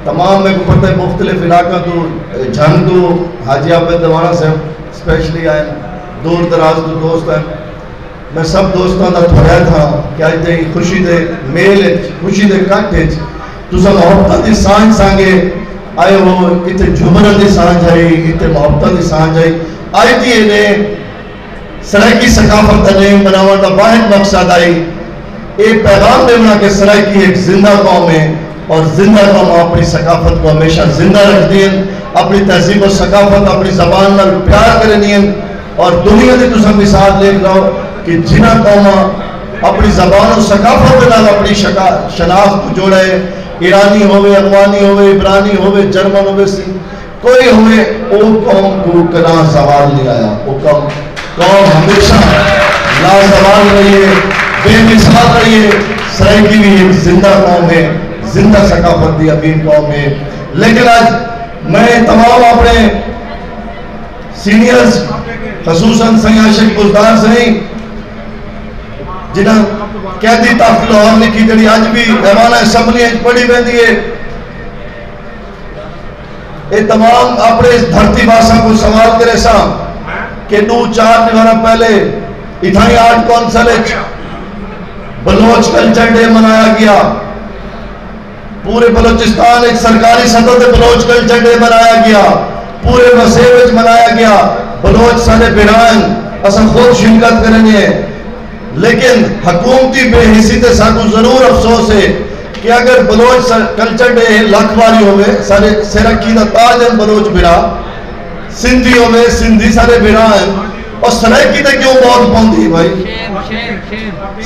تمام میں کو پتہ ہے مختلف علاقہ تو جھنگ تو حاجی عابد دوانہ صاحب اسپیشلی آئے دور دراز تو دوست ہیں. میں سب دوستوں کا تھوڑا تھا کہ آج دے خوشی دے میل خوشی دے کٹ تو سب محبت دی سانج سانگے آئے ہو اتنے جمرن دی سانج آئی اتنے محبت دی سانج آئی آئی دی انہیں سرائکی ثقافت نے بناوان کا واحد مقصد آئی ایک پیغام دے بنا کہ سرائکی ایک زندہ قوم ہے اور زندہ قوم اپنی ثقافت کو ہمیشہ زندہ رکھ دیں، اپنی تہذیب و ثقافت اپنی زبان نال پیار کرنی ہیں. اور دنیا دی تساں مثال دیکھ لو کہ جنہ قوم اپنی زبان و ثقافت نال اپنی شناخت کو جوڑے، ایرانی ہوئے، افغانی ہوئے، عبرانی ہوئے، جرمن ہوئے، کوئی ہوئے، او قوم کو کنا زوال نہیں آیا. وہ قوم ہمیشہ لازوال رہی ہے، بے مثال رہی ہے. سرائکی بھی ایک زندہ قوم ہے، زندہ ثقافت دی امین قوم ہے. لیکن آج میں تمام اپنے سینئرز خصوصاً سائیں عاشق بزدار سائیں جنہاں قیدی تخت لاہور لکھی جڑی آج بھی ایوان اسمبلی پڑھی ویندی ہے، اے تمام اپنے اس دھرتی باسا کو سوال کرے سا کہ 2-4 دیوارہ پہلے اتھائی art council Baloch culture day منایا گیا. پورے بلوچستان ایک سرکاری سطح تے بلوچ کلچر ڈے منایا گیا، پورے وسیع وچ منایا گیا. بلوچ سارے بیران اساں خود شرکت کرنے ہیں. لیکن حکومتی بے حسی تے ساکو ضرور افسوس ہے کہ اگر بلوچ کلچر ڈے لاکھ باری ہوئے سارے سرکی دا تاج ہیں بلوچ بیرا، سندھی ہوئے سندھی سارے بیرا ہیں، اور سرائکی تے کیوں بہت پوندی بھائی؟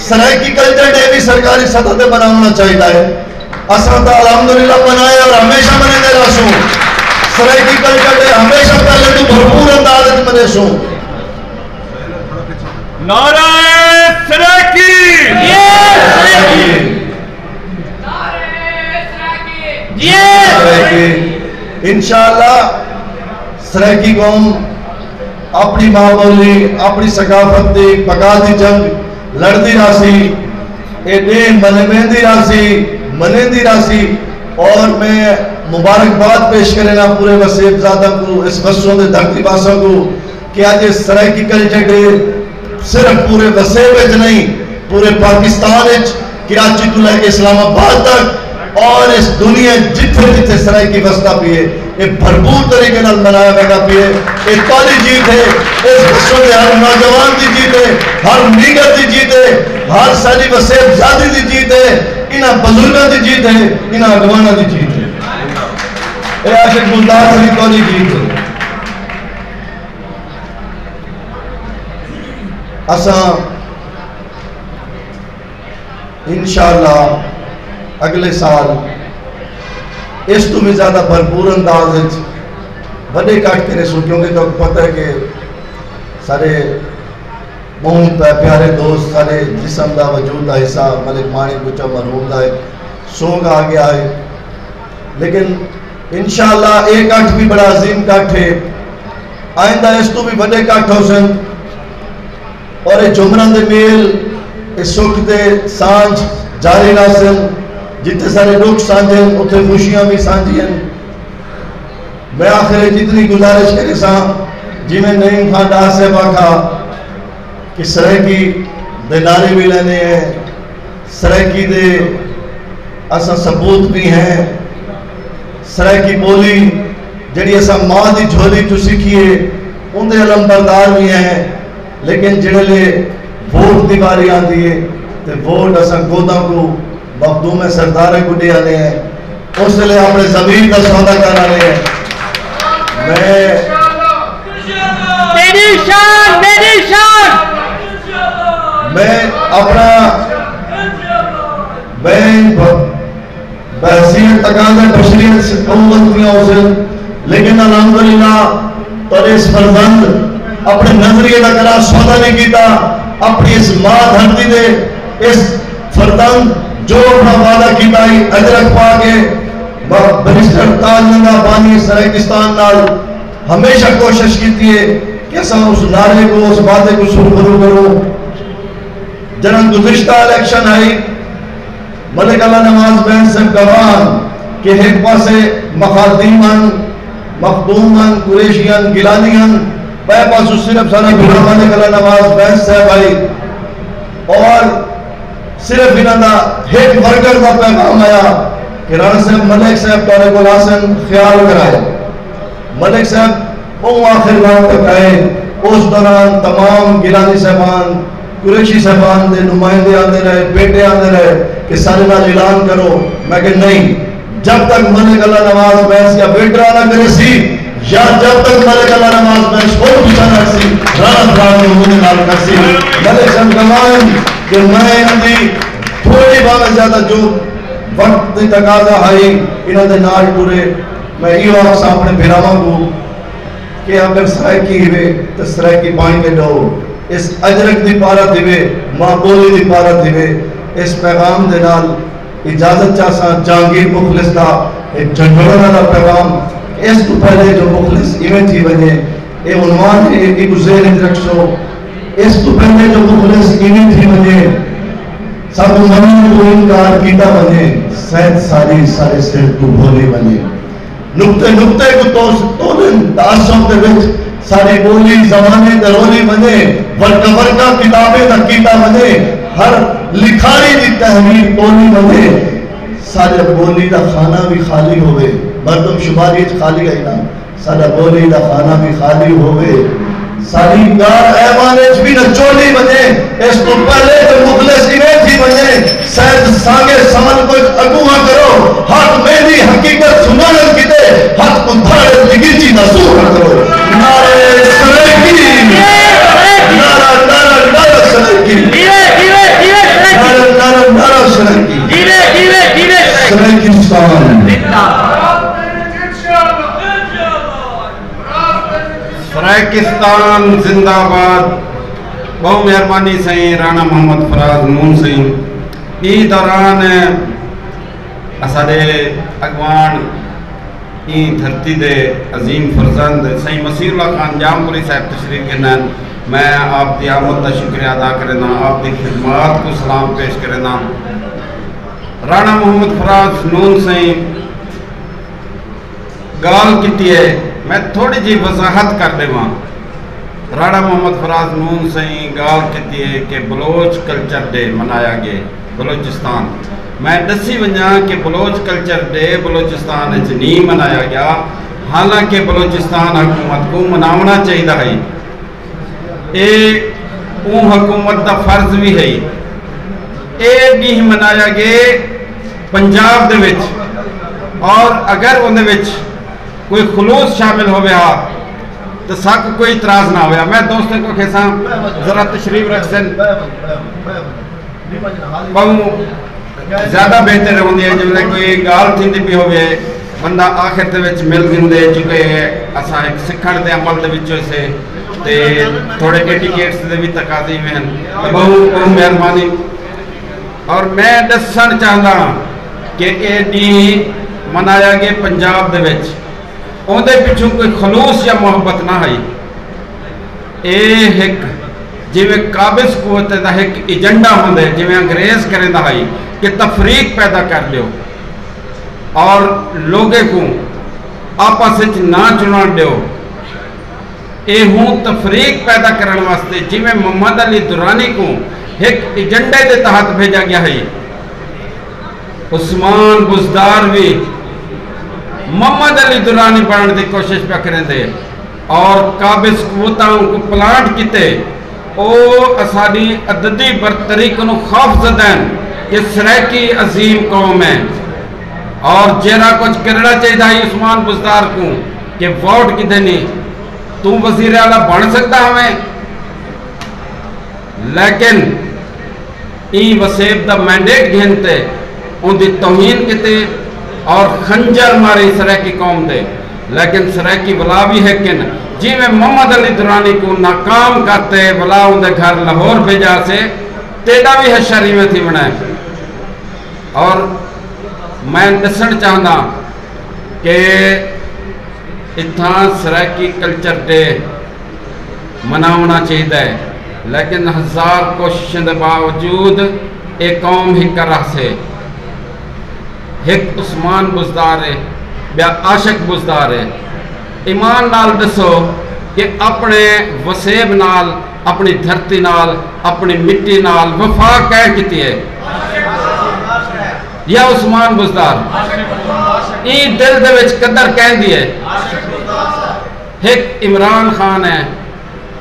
سرائکی کلچر ڈے بھی سرکاری سطح تے بنانا چاہیے ہے. اساں تا الحمدللہ بنائے اور ہمیشہ بنے دے رہا سوں. سرائکی کلچر ڈے ہمیشہ پہلے تو بھرپور انداز بنے سوں. نعرہ سرائکی! انشاءاللہ سرائکی قوم اپنی ماں بولی اپنی ثقافت دی بقا دی جنگ لڑدی راسی منیندی راسی. اور میں مبارکباد پیش کرنا پورے وسیب زادہ کو اس وسوں دے دھرتی باسوں کو کہ آج سرائکی کلچر ڈے صرف پورے وسیب نہیں پورے پاکستان کراچی تو لے کے اسلام آباد تک اور اس دنیا جتھے جتھے سرائکی وسطہ پیے یہ بھرپور طریقے نال منایا گیا پیے. یہ تالی جیت ہے، اس وسوں دے ہر نوجوان دی جیت ہے، ہر نیگر دی جیت ہے، ہر ساری وسیب زادی دی جیت ہے، انہاں بزرگاں دی جیت ہے، انہاں اگواناں دی جیت ہے. اے عاشق بزدار سے کوئی جیت ہے. اساں انشاءاللہ اگلے سال اس تو بھی زیادہ بھرپور انداز بڑے کٹ کے رسو، کیونکہ تو پتہ ہے کہ سارے محمد پیارے دوست سارے جسم دا وجود دا حصہ ملک مانی کچھا مرحوم دا ہے سونگ آ گیا ہے. لیکن انشاءاللہ ایک کٹ بھی بڑا عظیم کٹ ہے. آئندہ اس تو بھی بڑے کٹ ہو سن اور یہ جمران دے میل اس سکھ دے سانج جاری راسن جتنے سارے رکھ سانجیں اتنے خوشیاں بھی سانجی ہیں. میں آخر جتنی گزارش کرے سا جی میں نعیم خان ڈاہ سے باکھا کہ سرائکی دے نعرے بھی لینے ہیں، سرائکی دے اسا ثبوت بھی ہیں، سرائکی بولی جڑی اسا ماں دی جھولی تو سکھیے ان دے علم بردار بھی ہیں. لیکن جڑے لے ووٹ دی باری آتی ہے تو ووٹ اصا گودا کو مخدوم سردار کو دے آنے ہیں، اس لیے اپنے زمین کا سودا کر آنے ہیں۔ میں اپنا بحثیت تقاضا بشریت سے قوت کیا اسے، لیکن الحمدللہ تو اس فرزند اپنے نظریے کا کرا سودا نہیں کیتا، اپنی اس ماں دھرتی دے اس فرزند جو اپنا وعدہ کیتا ہی اجرک پا کے بریسٹر تاج ننگا بانی سرائکستان نال ہمیشہ کوشش کیتی ہے کہ ایسا اس نعرے کو اس وعدے کو سرخرو کرو۔ جنہاں گزشتہ الیکشن آئی ملک اللہ نواز بہن سے گوان کہ ایک پاسے مخادیمن مخدومن قریشین گیلانین بے پاسو صرف سارا بھرا ملک اللہ نواز بہن صاحب آئی اور صرف انہاں دا ایک ورکر دا پیغام آیا کہ رانا صاحب ملک صاحب طارق الحسن خیال کرائے۔ ملک صاحب وہ آخر رات تک آئے، اس دوران تمام گیلانی صاحبان قریشی صاحبان دے نمائندے آنے رہے، بیٹے آنے رہے کہ سارے نال اعلان کرو۔ میں کہ نہیں، جب تک ملک اللہ نواز بہن کا بیٹا نہ کرے سی یا جب تک ملک اللہ نواز بہن چھوڑ پیچھا نہ سی رانا بران ہونے نال کر سی ملک صاحب کمان کہ میں اندھی تھوڑی بات زیادہ جو وقت دی تقاضا آئی انہوں نے نال پورے میں یہ آپ سامنے بھیراما کو کہ اگر سرائکی ہوئے تو سرائکی پائیں گے دو اس اجرک دی پارا دیوے ماں بولی دی پارا دیوے اس پیغام دے نال اجازت چاہساں جہانگیر مخلص کا ایک جنگوڑا دا پیغام اس تو پہلے جو مخلص ایویں تھی بنے اے عنوان ہے ایک گزیر رکھشو اس تو پہلے جو مخلص ایویں تھی بنے سب زمین کو انکار کیتا بنے سید ساری سارے سر تو بھولے بنے نکتے کو تولن تعصب دے وچ ساری بولی زمانے درولی بنے ورکا کتابیں دا کیتا بنے ہر لکھاری دی تحریر تولی بنے سارے بولی دا خانہ بھی خالی ہوئے مردم شماری خالی گئی نا سارا بولی دا خانہ بھی خالی ہوئے ساری دار ایوانج بھی نچولی بنے اس کو پہلے جو مخلص ایویں بنے سید ساگے سال کو اگوہ کرو ہاتھ میری حقیقت سنانا کتے ہاتھ کو دھاڑے لگی چی نصور کرو نعرے سرائکی نعرہ سرائکی نعرہ سرائکی سرائکستان سرائکستان زندہ آباد بہو مہربانی سائیں رانا محمد فراز نون سائیں ای دوران اسارے اگوان ای دھرتی دے عظیم فرزند سائیں مسیح اللہ خان جامپوری صاحب تشریف گرنن میں آپ دی آمد دا شکریہ ادا کرنا آپ دی خدمات کو سلام پیش کرنا رانا محمد فراز نون سائیں گال کیتی ہے میں تھوڑی جی وضاحت کر دے وہاں رانا محمد فراز نون سائیں گال کیتی ہے کہ بلوچ کلچر ڈے منایا گئے بلوچستان میں دسی ونجا کہ بلوچ کلچر ڈے بلوچستان اچ نہیں منایا گیا حالانکہ بلوچستان حکومت کو مناونا چاہیے ہے اے اون حکومت دا فرض بھی ہے اے بھی منایا گئے پنجاب دے وچ اور اگر اندے وچ کوئی خلوص شامل ہو گیا تو ساکھ کوئی اعتراض نہ ہویا میں دوستوں کو کہساں ذرا تشریف رکھ سن بہو زیادہ بہتر ہوں ہے جب کوئی گال تھی بھی ہوئے بندہ آخر دے وچ مل گندے چکے اساں ایک سکھن دے عمل دے وچوں سے تے تھوڑے ایٹیکیٹس دے بھی تقاضے میں ہیں بہو مہربانی اور میں دسن چاہتا کہ اے ڈی منایا گئے پنجاب دے وچ اندے پچھوں کوئی خلوص یا محبت نہ ہے اے ایک جویں قابض قوت دا ایک ایجنڈا ہوندے جویں انگریز کریں دا ہے کہ تفریق پیدا کر دیو اور لوگے کو آپس وچ نہ چنان دیو اے ہوں تفریق پیدا کرنے واسطے جویں محمد علی درانی کو ایک ایجنڈے دے تحت بھیجا گیا ہے عثمان بزدار بھی محمد علی درانی بننے دی کوشش پہ کریں دے اور قابض قوتاں کو پلانٹ کیتے او اساڑی عددی برتری کو خوف زدن کہ سریکی عظیم قوم ہے اور جیرا کچھ کرنا چاہیے تھا عثمان بزدار کو کہ ووٹ کی دینی تم وزیر اعلیٰ بن سکتا ہمیں، لیکن این وسیب دا مینڈیٹ گھنتے ان دی توہین کتے اور خنجر ماری سریکی قوم دے، لیکن سریکی ولا بھی ہے کن جی میں محمد علی درانی کو ناکام کرتے ولا ان دے گھر لاہور بھیجا سے تیڑا بھی ہے شری میں تھی بنائے۔ اور میں دسن چاہنا کہ اتھاں سریکی کلچر ڈے مناونا چاہیے، لیکن ہزار کوششیں دے باوجود ایک قوم ہی کر رہا سے ایک عثمان بزدار ہے بیا عاشق بزدار ہے۔ ایمان نال دسو کہ اپنے وسیب نال، اپنی دھرتی نال، اپنی مٹی نال وفا کہہ کیتی ہے یا عثمان بزدار این دل دے وچ قدر کہہ دی ہے۔ ایک عمران خان ہے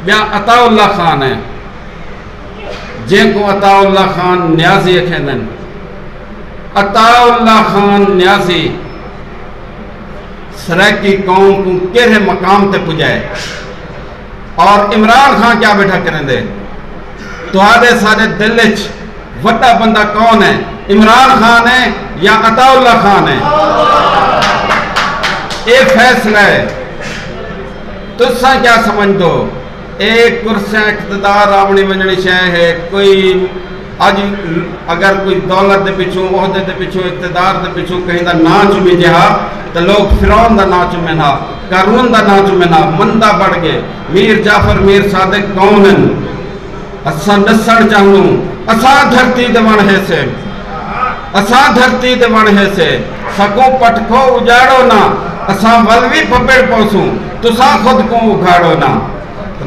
بیا عطا اللہ خان ہے، جن کو عطا اللہ خان نیازی کہندن۔ عطا اللہ خان نیازی سریکی قوم کو کہے مقام تے پجائے اور عمران خان کیا بیٹھا کریں دے تو آدھے سارے دلچ وڈا بندہ کون ہے، عمران خان ہے یا عطا اللہ خان ہے؟ ایک فیصلہ ہے، تُسا کیا سمجھ دو؟ ایک کرسیاں اقتدار آمنی منجنی شاہ ہے، کوئی آج اگر کوئی دولت دے پچھوں، عہدے دے پچھوں، اقتدار دے پچھوں کہیں دا نا چمی جہا تو لوگ فرعون دا نا چمینا، قارون دا نا چمینا، مندہ بڑھ گئے۔ میر جعفر میر صادق کونن اساں نسڑ چاہنوں، اساں دھرتی دے ون ہے سے، اساں دھرتی دے ون ہے سے سکوں پٹکو اجاڑو نا، اساں ولوی پپڑ پوسوں تساں خود کو اگھاڑو نا۔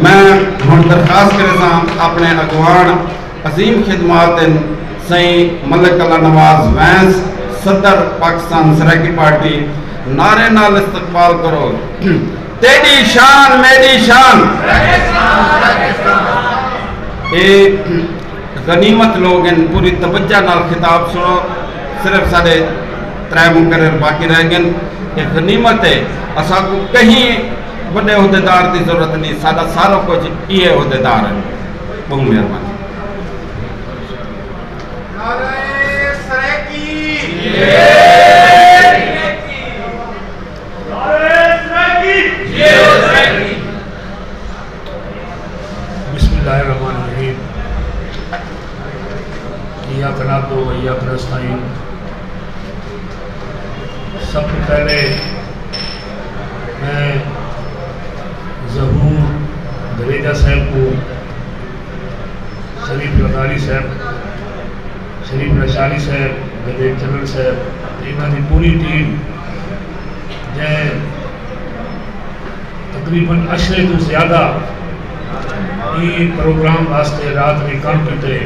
میں ہن درخواست کرے ساں اپنے اگوان عظیم خدمات سائیں ملک اللہ نواز وینس صدر پاکستان سریکی پارٹی نعرے نال استقبال کرو۔ تیری شان میری شان۔ ایک غنیمت لوگ ان پوری توجہ نال خطاب سنو، صرف سارے ترے مقرر باقی رہ گئے۔ ایک غنیمت ہے، اسا کو کہیں بڑے عہدیدار کی ضرورت نہیں، سارا سارا کچھ یہ عہدیدار ہے۔ بہت مہربانی۔ نعرہ سریکی، بسم اللہ الرحمن الرحیم۔ ایاک نعبد و ایاک نستعین۔ سب سے پہلے میں ظہور دریجہ صاحب کو، شریف لغاری صاحب، شریف نشانی صاحب، گدیر جنرل صاحب، انہوں نے پوری ٹیم جائے تقریباً 10 تو زیادہ یہ پروگرام واسطے رات میں کام کیتے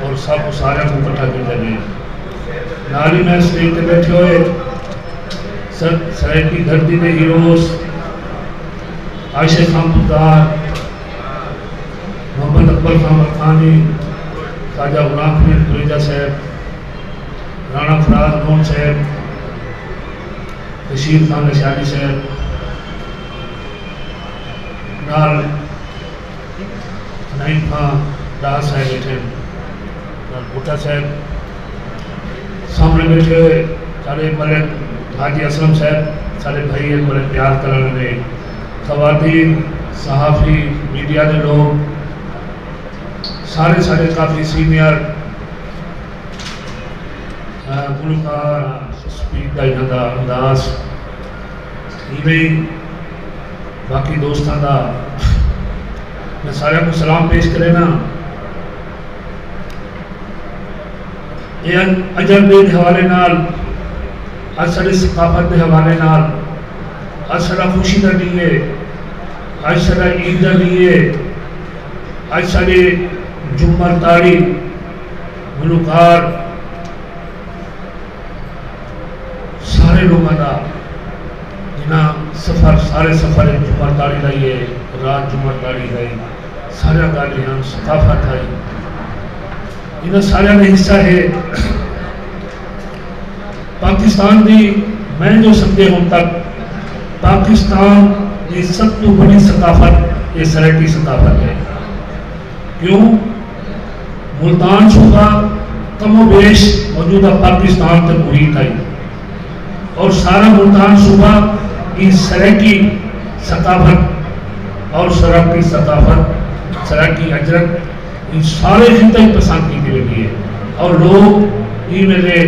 اور سب سارے کو اکٹھا کیتے ہیں۔ ناری میں اسٹیج پہ بیٹھے ہوئے سریکی دھرتی کے ہیروز عائشہ خان بزدار، محمد اکبر خان مرخانی، خواجہ غلام حمید دریجہ صاحب، رانا فراز نون صاحب، بشیر خان نشانی صاحب، نال نعیم خان ڈار صاحب بیٹھے، نال بھٹا صاحب، سامنے بیٹھے ہوئے سارے ملک حاجی اسلم صاحب، سارے بھائی ایک بڑے پیار کرنے میں، خواتین، صحافی، میڈیا کے لوگ، سارے کافی سینئر گلوکار، سپیک کا انہوں کا انداز، ایویں باقی دوستان کا میں سارے کو سلام پیش کرے نا۔ یہ اجنبے کے حوالے نال، آج ساری ثقافت کے حوالے نال، آج سارا خوشی کا لیے، آج سارا عید کا لیے، آج سارے جمعر تاری گلوکار سارے لوگوں کا جنہاں سفر سارے سفر جمعر تاری رہی ہے، رات جمعر تاری رہی، سارا گالیاں ثقافت آئی انہاں سارا کا حصہ ہے پاکستان دی میں جو سمجھے ہوں تک پاکستان کی سب تو بڑی ثقافت یہ سرائکی ثقافت ہے. کیوں؟ ملتان صوبہ کم و بیش موجودہ پاکستان تک محیط آئی اور سارا ملتان صوبہ کی سرائکی ثقافت اور سرائکی ثقافت سرائکی اجرک ان سارے خطے پسند کی لگی ہے اور لوگ یہ میرے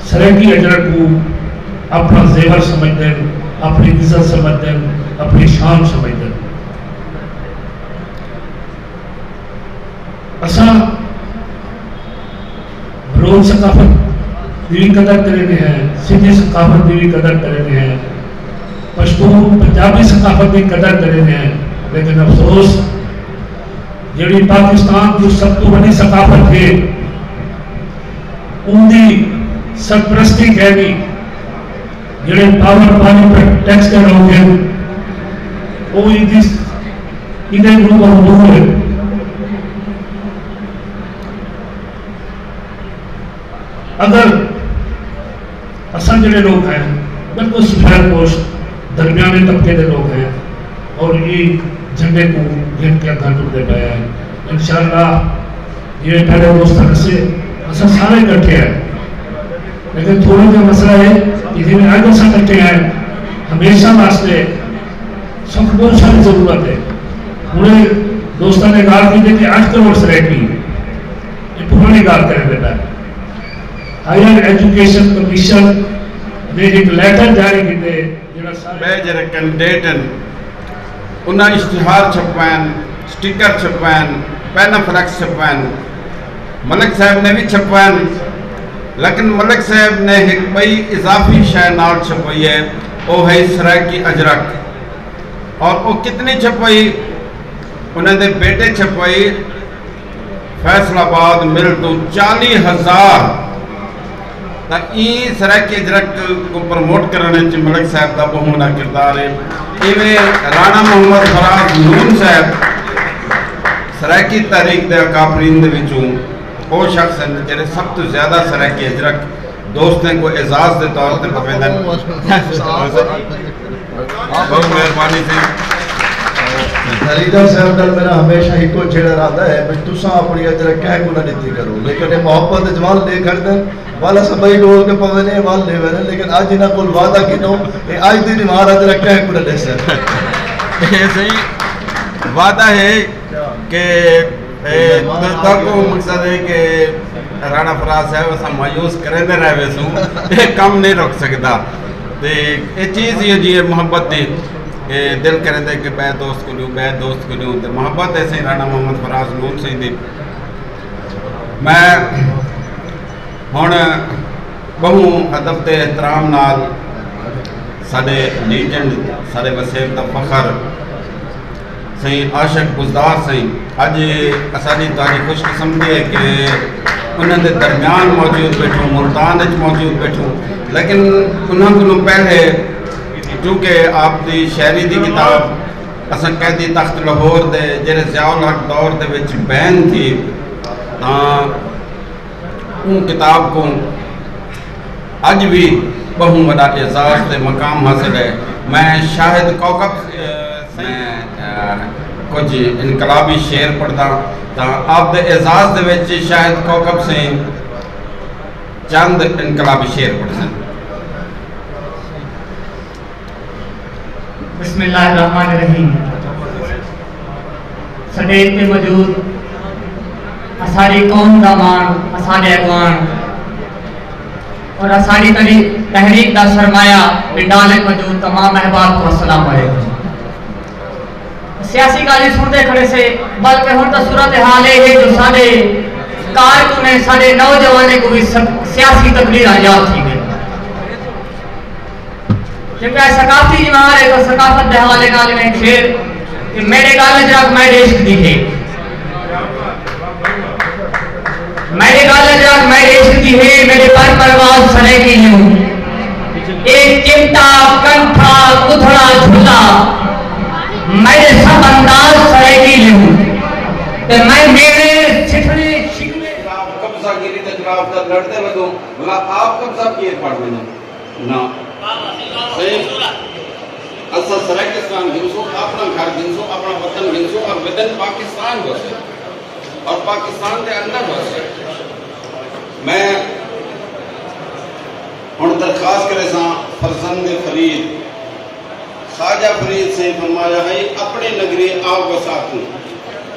سرائکی اجرک کو اپنا زیور سمجھتے ہیں، اپنی عزت سمجھتے ہیں، اپنی شان سمجھتے ہیں. اساں بلوچ ثقافت دی قدر کرتے ہیں، سندھی ثقافت دی قدر کرتے ہیں، پشتون پنجابی ثقافت کی قدر کرتے ہیں، لیکن افسوس جڑی پاکستان کی سب تو بڑی ثقافت ہے ان دی سرپرستی کہنی جڑے پاور پانی پر ٹیکس کے لوگ ہیں وہ ادھر گروپ اور حضور ہے. اگر اساں جڑے لوگ ہیں بالکل سفید پوش درمیانے طبقے کے لوگ ہیں اور یہ جھنڈے کو گن کے گھر ٹوٹتے پہ ہیں انشاءاللہ یہ پہلے دوستان سے اساں سارے اکٹھے ہیں لیکن تھوڑا جو مسئلہ ہے کہ میں آگے سے اکٹھے ہیں ہمیشہ واسطے سب بہت ساری ضرورت ہے. انہیں دوستان نے گال کی تھی کہ 8 کروڑ سرائکی یہ پرانی گال کریں دیتا ہے. ہائر ایجوکیشن کمیشن نے ایک لیٹر جاری کی تھے بیجر کینڈیڈیٹن انہاں اشتہار چھپوائن، سٹیکر چھپوائن، پین فلیکس چھپوائن، ملک صاحب نے بھی چھپوائن لیکن ملک صاحب نے ایک بئی اضافی شے نال چھپوئی ہے وہ ہے سرائکی اجرک اور وہ کتنی چھپوئی انہیں دے بیٹے چھپوئی فیصل آباد مل تو 40,000 تا ای سرائکی اجرک کو پرموٹ کرنے چی ملک صاحب دا بہمنا کردار ہے. ایویں رانا محمد فراز نون صاحب سرائکی تاریخ دے اکابرین دے وچوں وہ شخص ہیں جنہیں سب تو زیادہ سرائکی اجرک دوستیں کو اعزاز دے طور تے پفیدن. بہت مہربانی سے لیڈر صاحب نال میرا ہمیشہ ہی کو چھڑا رہتا ہے کہ تساں اپنی اجرک کہہ کو نہ دیتی کرو لیکن یہ محبت اجوال لے کر دیں والا سبھی ڈول کے پونے وال لے وینے لیکن آج انہاں کول وعدہ کینو کہ آج دی نمار اجرک کہہ کو نہ دے سر. یہ صحیح وعدہ ہے کہ کو مقصد ہے کہ رانا فراز صاحب اسا مایوس کریں دے رہے ویسوں یہ کم نہیں رک سکتا. یہ چیز یہ جی محبت دی دل کریں دے کہ بے دوست کو لوں بے دوست کو لوں تو محبت ایسے ہی رانا محمد فراز نون سے دی. میں ہون بہوں ادب تے احترام نال ساڑے لیجنڈ ساڑے وسیب دا فخر سہیں عاشق بزدار سہیں آج اساڑی تاریخ خوش قسمتی ہے کہ انہوں نے درمیان موجود بیٹھوں ملتان اچ موجود بیٹھوں لیکن انہوں کو پہلے چونکہ آپ دی شہری دی کتاب اساں قیدی تخت لاہور دے جڑے ضیاء الحق دور دے وچ بین تھی تاں ان کتاب کو اج بھی بہوں بڑا اعزاز دے مقام حاصل ہے. میں شاہد کوکب سے کچھ انقلابی شعر پڑھتا تاں آپ دے اعزاز دے وچ شاہد کوکب سے چند انقلابی شعر پڑھتا. بسم اللہ الرحمن الرحیم. صدیق میں موجود اساری قوم دا مان اسانے اگوان اور اساری تحریک دا سرمایہ پنڈالے موجود تمام احباب کو السلام علیکم. سیاسی گالی سنتے کھڑے سے بلکہ ہون تا صورتحال ہے جو سارے کارکنیں سارے نوجوانے کو بھی سیاسی تبلیغ آجاد تھی گئے کیونکہ ثقافتی جمعار ہے تو ثقافت دے حوالے نال میں شعر کہ میرے گال اجرک میرے عشق دی ہے میرے گال اجرک میرے عشق دی ہے میرے پر پرواز سرے کی ہوں ایک چمٹا کنٹھا کتھڑا جھولا میرے سب انداز سرے کی بلا آپ کب سب کی پڑھ میں نا اصل سرائکستان گنسو اپنا گھر گنسو اپنا وطن گنسو اور ودن پاکستان بسے اور پاکستان کے اندر بسے میں ہن درخواست کرے ساں فرزند فرید خواجہ فرید سے فرمایا ہے اپنے نگری آب وساتوں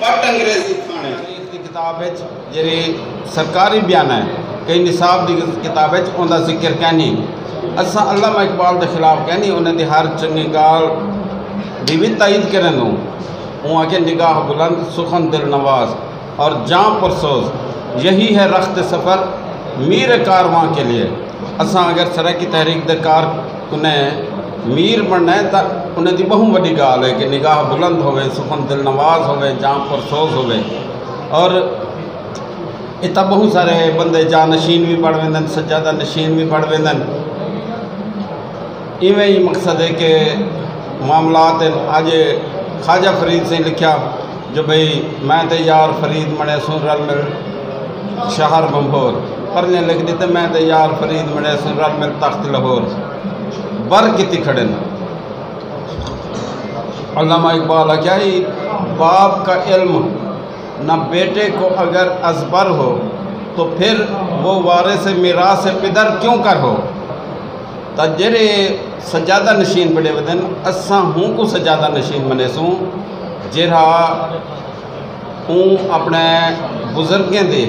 پٹ انگریزی تھانے کی کتاب ہے جری سرکاری بیان ہے کئی نصاب دی کتاب ہے ان کا ذکر کہنی اساں علامہ اقبال دے خلاف کہنی انہیں دی ہر چنگی گال دی بھی تائید کرن دوں وہاں کے نگاہ بلند سخن دل نواز اور جاں پرسوز یہی ہے رخت سفر میر کارواں کے لیے اساں اگر سرائکی تحریک دے کار کنیں میر بننا ہے تو انہیں دی بہت بڑی گال ہے کہ نگاہ بلند ہوئے سخن دل نواز ہوئے جاں پرسوز ہوئے اور اتنا بہت سارے بندے جانشین بھی پڑھ ویندن سجادہ نشین بھی پڑھ ویندن ایویں ہی مقصد ہے کہ معاملات آج خواجہ فرید سے لکھا جو بھئی میں تے یار فرید مڑے سن رل مل شہر بمبور پڑھنے لکھ دیتے میں تے یار فرید مڑے سن رل مل تخت لاہور بر کتی کھڑن علامہ اقبال کیا ہی باپ کا علم نہ بیٹے کو اگر ازبر ہو تو پھر وہ وارث میراث پدر کیوں کر ہو تا جڑے سجادہ نشین بڑے ودن اساں ہوں کو سجادہ نشین بنے سوں جڑا ہوں اپنے بزرگیں دے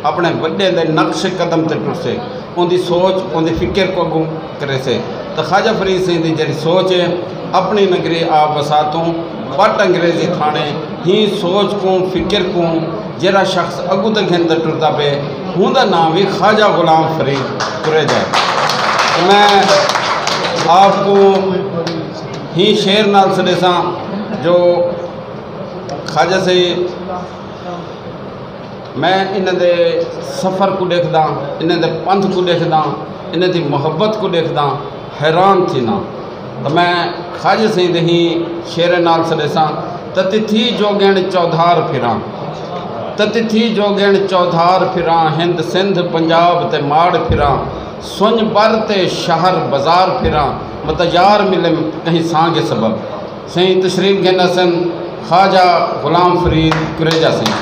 اپنے بڑے دے نقش قدم تے ٹر سے ان دی سوچ ان دی فکر کو اگوں کرے سے تو خواجہ فرید سے دی جڑی سوچ ہے اپنی نگری آپ وساتوں پٹ انگریزی تھانے ہی سوچ کو فکر کو جڑا شخص اگو تک ہندر ٹرتا پہ ہوں دا نام بھی خواجہ غلام فرید کرے جائے میں آپ کو ہی شعر نال سڑے ساں جو خواجہ سے میں انہیں دے سفر کو دیکھ دا انہیں دے پنتھ کو دیکھ دا انہیں دی محبت کو دیکھ دا حیران تھی نا تو میں خواجہ سے دہی شعر نال سڑے ساں تتی تھی جو گین چودھار پھراں تتی تھی جو گین چودھار پھراں ہند سندھ پنجاب تے ماڑ پھراں سنج بر تے شہر بازار پھراں مطلب یار ملے کہیں سانگے سبب سہیں تشریف گھنا سن خواجہ غلام فرید کریجہ سے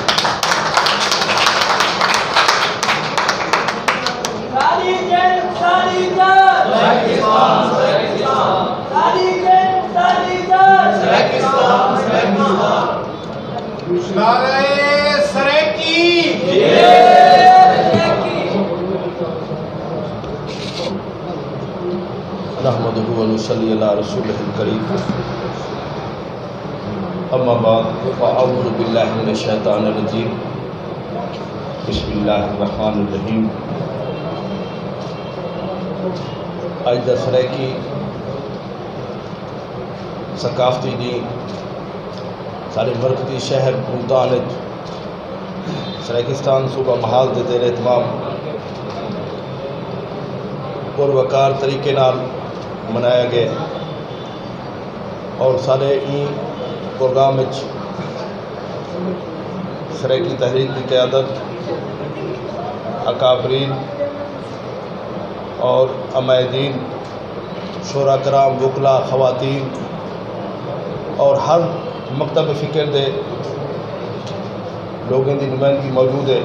نحمده ونصلي على رسوله الكريم اما بعد فاعوذ بالله من الشیطان الرجیم بسم اللہ الرحمن الرحیم آج دا سرائکی ثقافتی دی سارے مرکزی شہر ملتان سرائکستان صوبہ محال دے زیر اہتمام پروکار طریقے نال منایا گیا اور سارے این پروگرام سرائکی تحریک کی قیادت اکابرین اور عمائدین شورا کرام وکلا خواتین اور ہر مکتب فکر دے لوگوں کی نمائندگی موجود ہے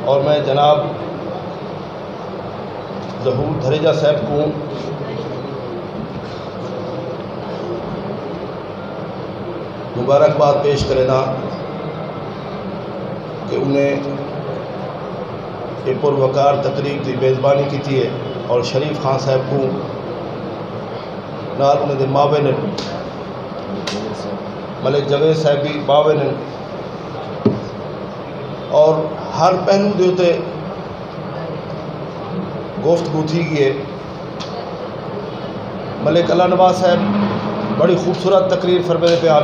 اور میں جناب ظہور دھریجہ صاحب کو مبارکباد پیش کرنا کہ انہیں یہ پروکار تقریب کی میزبانی کی ہے اور شریف خان صاحب کو نال انہیں دے معاون ملک جاوید صاحب بھی معاون اور ہر پہلو دے ہوتے گفتگو تھی گئی ہے ملک اللہ نواز صاحب بڑی خوبصورت تقریر فرمائے پیار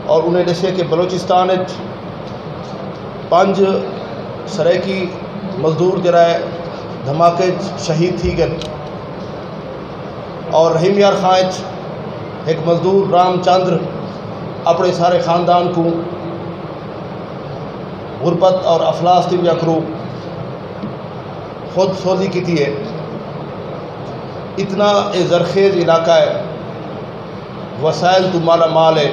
اور انہیں دسے کہ بلوچستان 5 سرائکی مزدور جرائے دھماکے شہید تھی گئے اور رحیم یار خان ایک مزدور رام چندر اپنے سارے خاندان کو غربت اور افلاس تھی کرو خود سوزی کی تھی ہے. اتنا زرخیز علاقہ ہے, وسائل تو مالا مال ہے,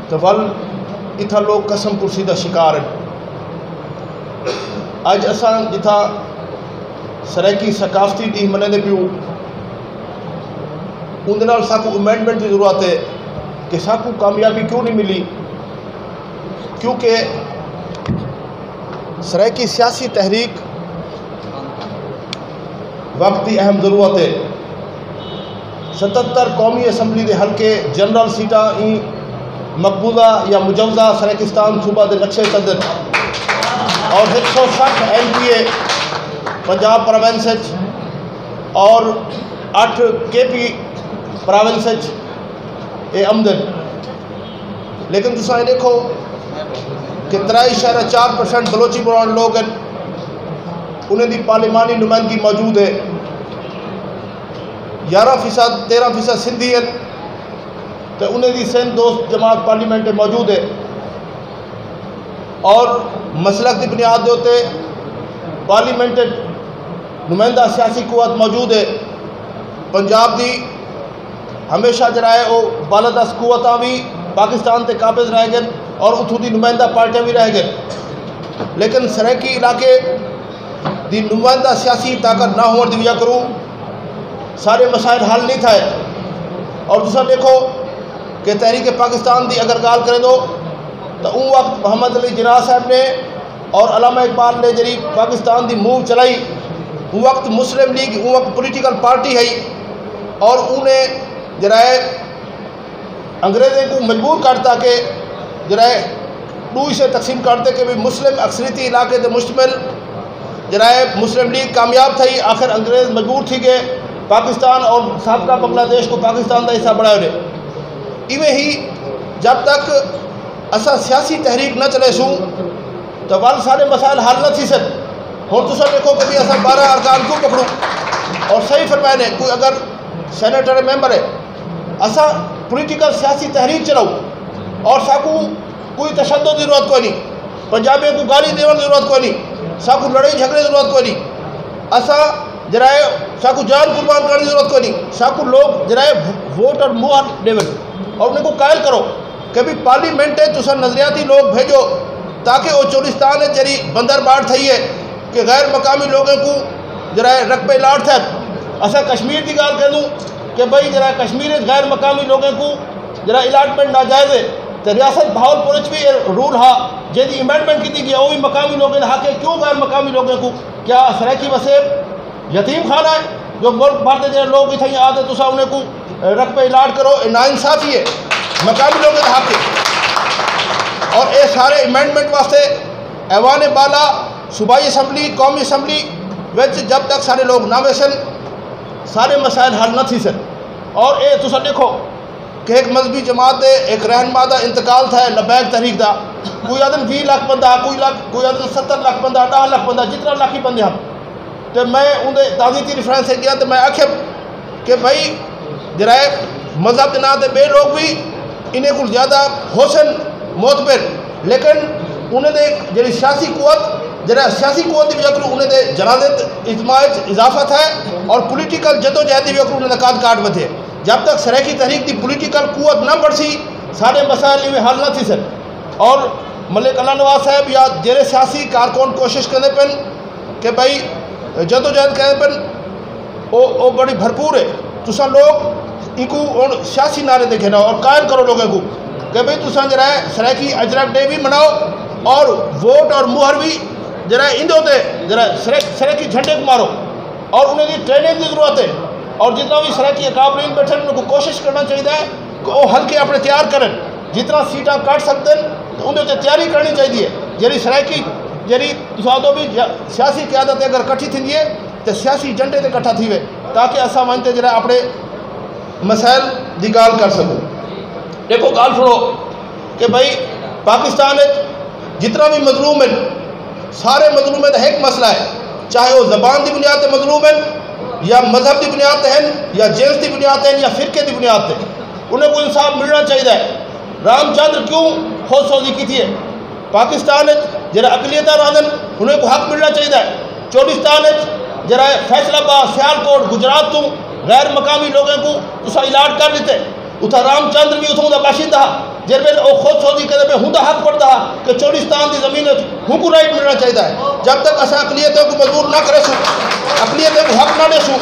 تو ول اتھا لوگ قسم کرسی دا شکار ہیں. اج اساں جتھا سرائکی ثقافتی ڈی مننے پیو اندر نال ساکو امینڈمنٹ کی ضرورت ہے کہ ساکو کامیابی کیوں نہیں ملی, کیونکہ سرائکی سیاسی تحریک وقت کی اہم ضرورت ہے. 77 قومی اسمبلی دے حلقے جنرل سیٹاں این مقبوضہ یا مجوزہ سرائکستان صوبہ دے نقشے صدر اور 160 MPA پنجاب پروینس اور 8 KP پروینس اے آمدن. لیکن تساں دیکھو کہ 3.4% بلوچی بولن لوگ ہیں, انہیں دی پارلیمانی نمائندگی موجود ہے. 11% 13% سندھی ہیں, تو انہیں دی سندھ دوست جماعت پارلیمنٹ موجود ہے. اور مسلک کی بنیاد دے ہوتے پارلیمنٹ نمائندہ سیاسی قوت موجود ہے. پنجاب دی ہمیشہ جڑا ہے وہ بالادست قوتاں بھی پاکستان تے قابض رہ گئے اور اتھوں دی نمائندہ پارٹیاں بھی رہ گئے. لیکن سرائکی علاقے دی نمائندہ سیاسی طاقت نہ ہونے دی وجہ کروں سارے مسائل حل نہیں تھے. اور دوسرا دیکھو کہ تحریک پاکستان دی اگر گال کریں تو ان وقت محمد علی جناح صاحب نے اور علامہ اقبال نے جڑی پاکستان دی موو چلائی, ان وقت مسلم لیگ ان وقت پولیٹیکل پارٹی ہے اور انہیں جڑا ہے انگریزوں کو مجبور کرتا کہ جڑا ہے دو سے تقسیم کرتے کہ بھی مسلم اکثریتی علاقے دے مشتمل جڑا ہے مسلم لیگ کامیاب تھی. آخر انگریز مجبور تھی کہ پاکستان اور سابقہ بنگلہ دیش کو پاکستان کا حصہ بنائے رہے. ایویں ہی جب تک اسا سیاسی تحریک نہ چلے سوں تو وال سارے مسائل حل نہ تھی سن. ہوں تصا دیکھو کہ بھی اصا 12 ارکان کیوں پکڑوں اور صحیح فرمائے نے کوئی اگر سینیٹر ممبر ہے اسا پولیٹیکل سیاسی تحریک چلاؤ اور ساکو کوئی تشدد کی ضرورت کوئی نہیں, پنجابیوں کو گالی دینے کی ضرورت کوئی نہیں, ساکو لڑائی جھگڑے کی ضرورت کوئی نہیں, اسا جرائے ساکو جان قربان کرنے کی ضرورت کوئی نہیں. ساکو لوگ جرائے ووٹ اور مہر دیون اور انہیں کو قائل کرو کہ بھی پارلیمنٹ ہے تو نظریاتی لوگ بھیجو تاکہ وہ چولستان ہے جری بندر باڑ تھی ہے کہ غیر مقامی لوگوں کو جرائے رقبے لاٹ تھے. اسا کشمیر کی گال کہہ دوں کہ بھائی جرائے کشمیر غیر مقامی لوگوں کو جرا الاٹمنٹ ناجائز ہے تو ریاست بہاولپور بھی رول ہا جی امینڈمنٹ کی گیا وہ بھی مقامی لوگوں نے حق ہے. کیوں غیر مقامی لوگوں کو کیا سرائکی وسیب یتیم خانہ ہے جو ملک بھر کے لوگ اتنے آتے تو انہیں کو رقبے الاٹ کرو, ناانصافی ہے, مقامی لوگوں کا حق ہے. اور یہ سارے امینڈمنٹ واسطے ایوان بالا صوبائی اسمبلی قومی اسمبلی جب تک سارے لوگ نہ ویسن سارے مسائل حل نہ تھی سن. اور یہ تصا دیکھو کہ ایک مذہبی جماعت دے ایک رہنما دا انتقال تھا لبیک تحریک دا, کوئی آدم 20 لاکھ بندہ, کوئی آدم 70 لاکھ بندہ, 10 لاکھ بندہ, جتنا لاکھی بندے ہیں. تو میں اندر تعزیتی ریفرنس کیا تو میں آخر کہ بھائی جرائے مذہب کے نام بے لوگ بھی انہیں کو زیادہ حسن معتبر, لیکن انہیں دے جڑی سیاسی قوت جڑا سیاسی قوت کی وجہ کروں انہیں دے جنازت اجتماع اضافت ہے اور پولیٹیکل جدوجہد کی وجہ کروں انہیں نقاد کاٹ بدھے. جب تک سرائکی تحریک کی پولیٹیکل قوت نہ بڑھ سی سارے مسائل میں حل نہ تھی سن. اور ملک اللہ نواز صاحب یا جڑے سیاسی کارکن کوشش کرنے پن کہ بھائی جدوجہد کرنے پن وہ بڑی بھرپور ہے. تسا لوگ ان کو سیاسی نعرے دے گھنا اور قائل کرو لوگوں کو کہ بھائی تسا جرا ہے سرائکی اجرک ڈے بھی مناؤ اور ووٹ اور مہر بھی جرا ہے اندے ہوتے جرا سرائکی جھنڈے کو مارو اور انہیں دی ٹریننگ کی ضرورت ہے. اور جتنا بھی سرائکی اکابرین بیٹھے ان کو کوشش کرنا چاہیے کہ وہ ہلکے اپنے تیار کریں, جتنا سیٹاں کٹ سکتے ہیں انہیں تے تیاری کرنی چاہیے. جی سرائکی جی تو بھی سیاسی قیادت اگر کٹھی تھی ہے تو سیاسی جھنڈے تے کٹھا تھی وے تاکہ اصا منتے جرا اپنے مسائل دی گال کر سکوں. دیکھو گال سنو کہ بھائی پاکستان جتنا بھی مظلوم ہیں سارے مظلوم کا ایک مسئلہ ہے, چاہے وہ زبان کی بنیاد پہ مظلوم ہیں یا مذہب کی بنیاد پہ ہیں یا جنس کی بنیاد پہ ہیں یا فرقے کی بنیاد پہ, انہیں کو انصاف ملنا چاہیے. رام چندر کیوں خود سوزی کی تھی ہے پاکستان جڑا اقلیت رہن انہیں کو حق ملنا چاہیے. چولستان جرا فیصل آباد سیالکوٹ گجرات تو غیر مقامی لوگوں کو تصا علاج کر لیتے اتھا رام چندر بھی اتوں کا باشندہ جر میں وہ خود سوزی کرے پہ ہوں حق پڑتا کہ چولستان کی زمین ہوں کو رائٹ ملنا چاہیے ہے جب تک اصا اقلیتوں کو مجبور نہ کرے سوں اقلیتوں کو حق نہ دے سوں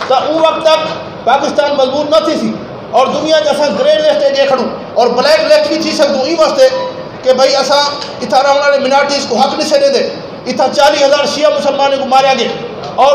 تو ان وقت تک پاکستان مضبوط نہ تھی سی اور دنیا جیسا گرے لسٹ دے کھڑوں اور بلیک لسٹ بھی تھی سکوں یہ واسطے کہ بھائی اصا اتنا رہنے والے منارٹیز کو حق نہیں سے دے اتنا 40,000 شیعہ مسلمانوں کو ماریا گیا اور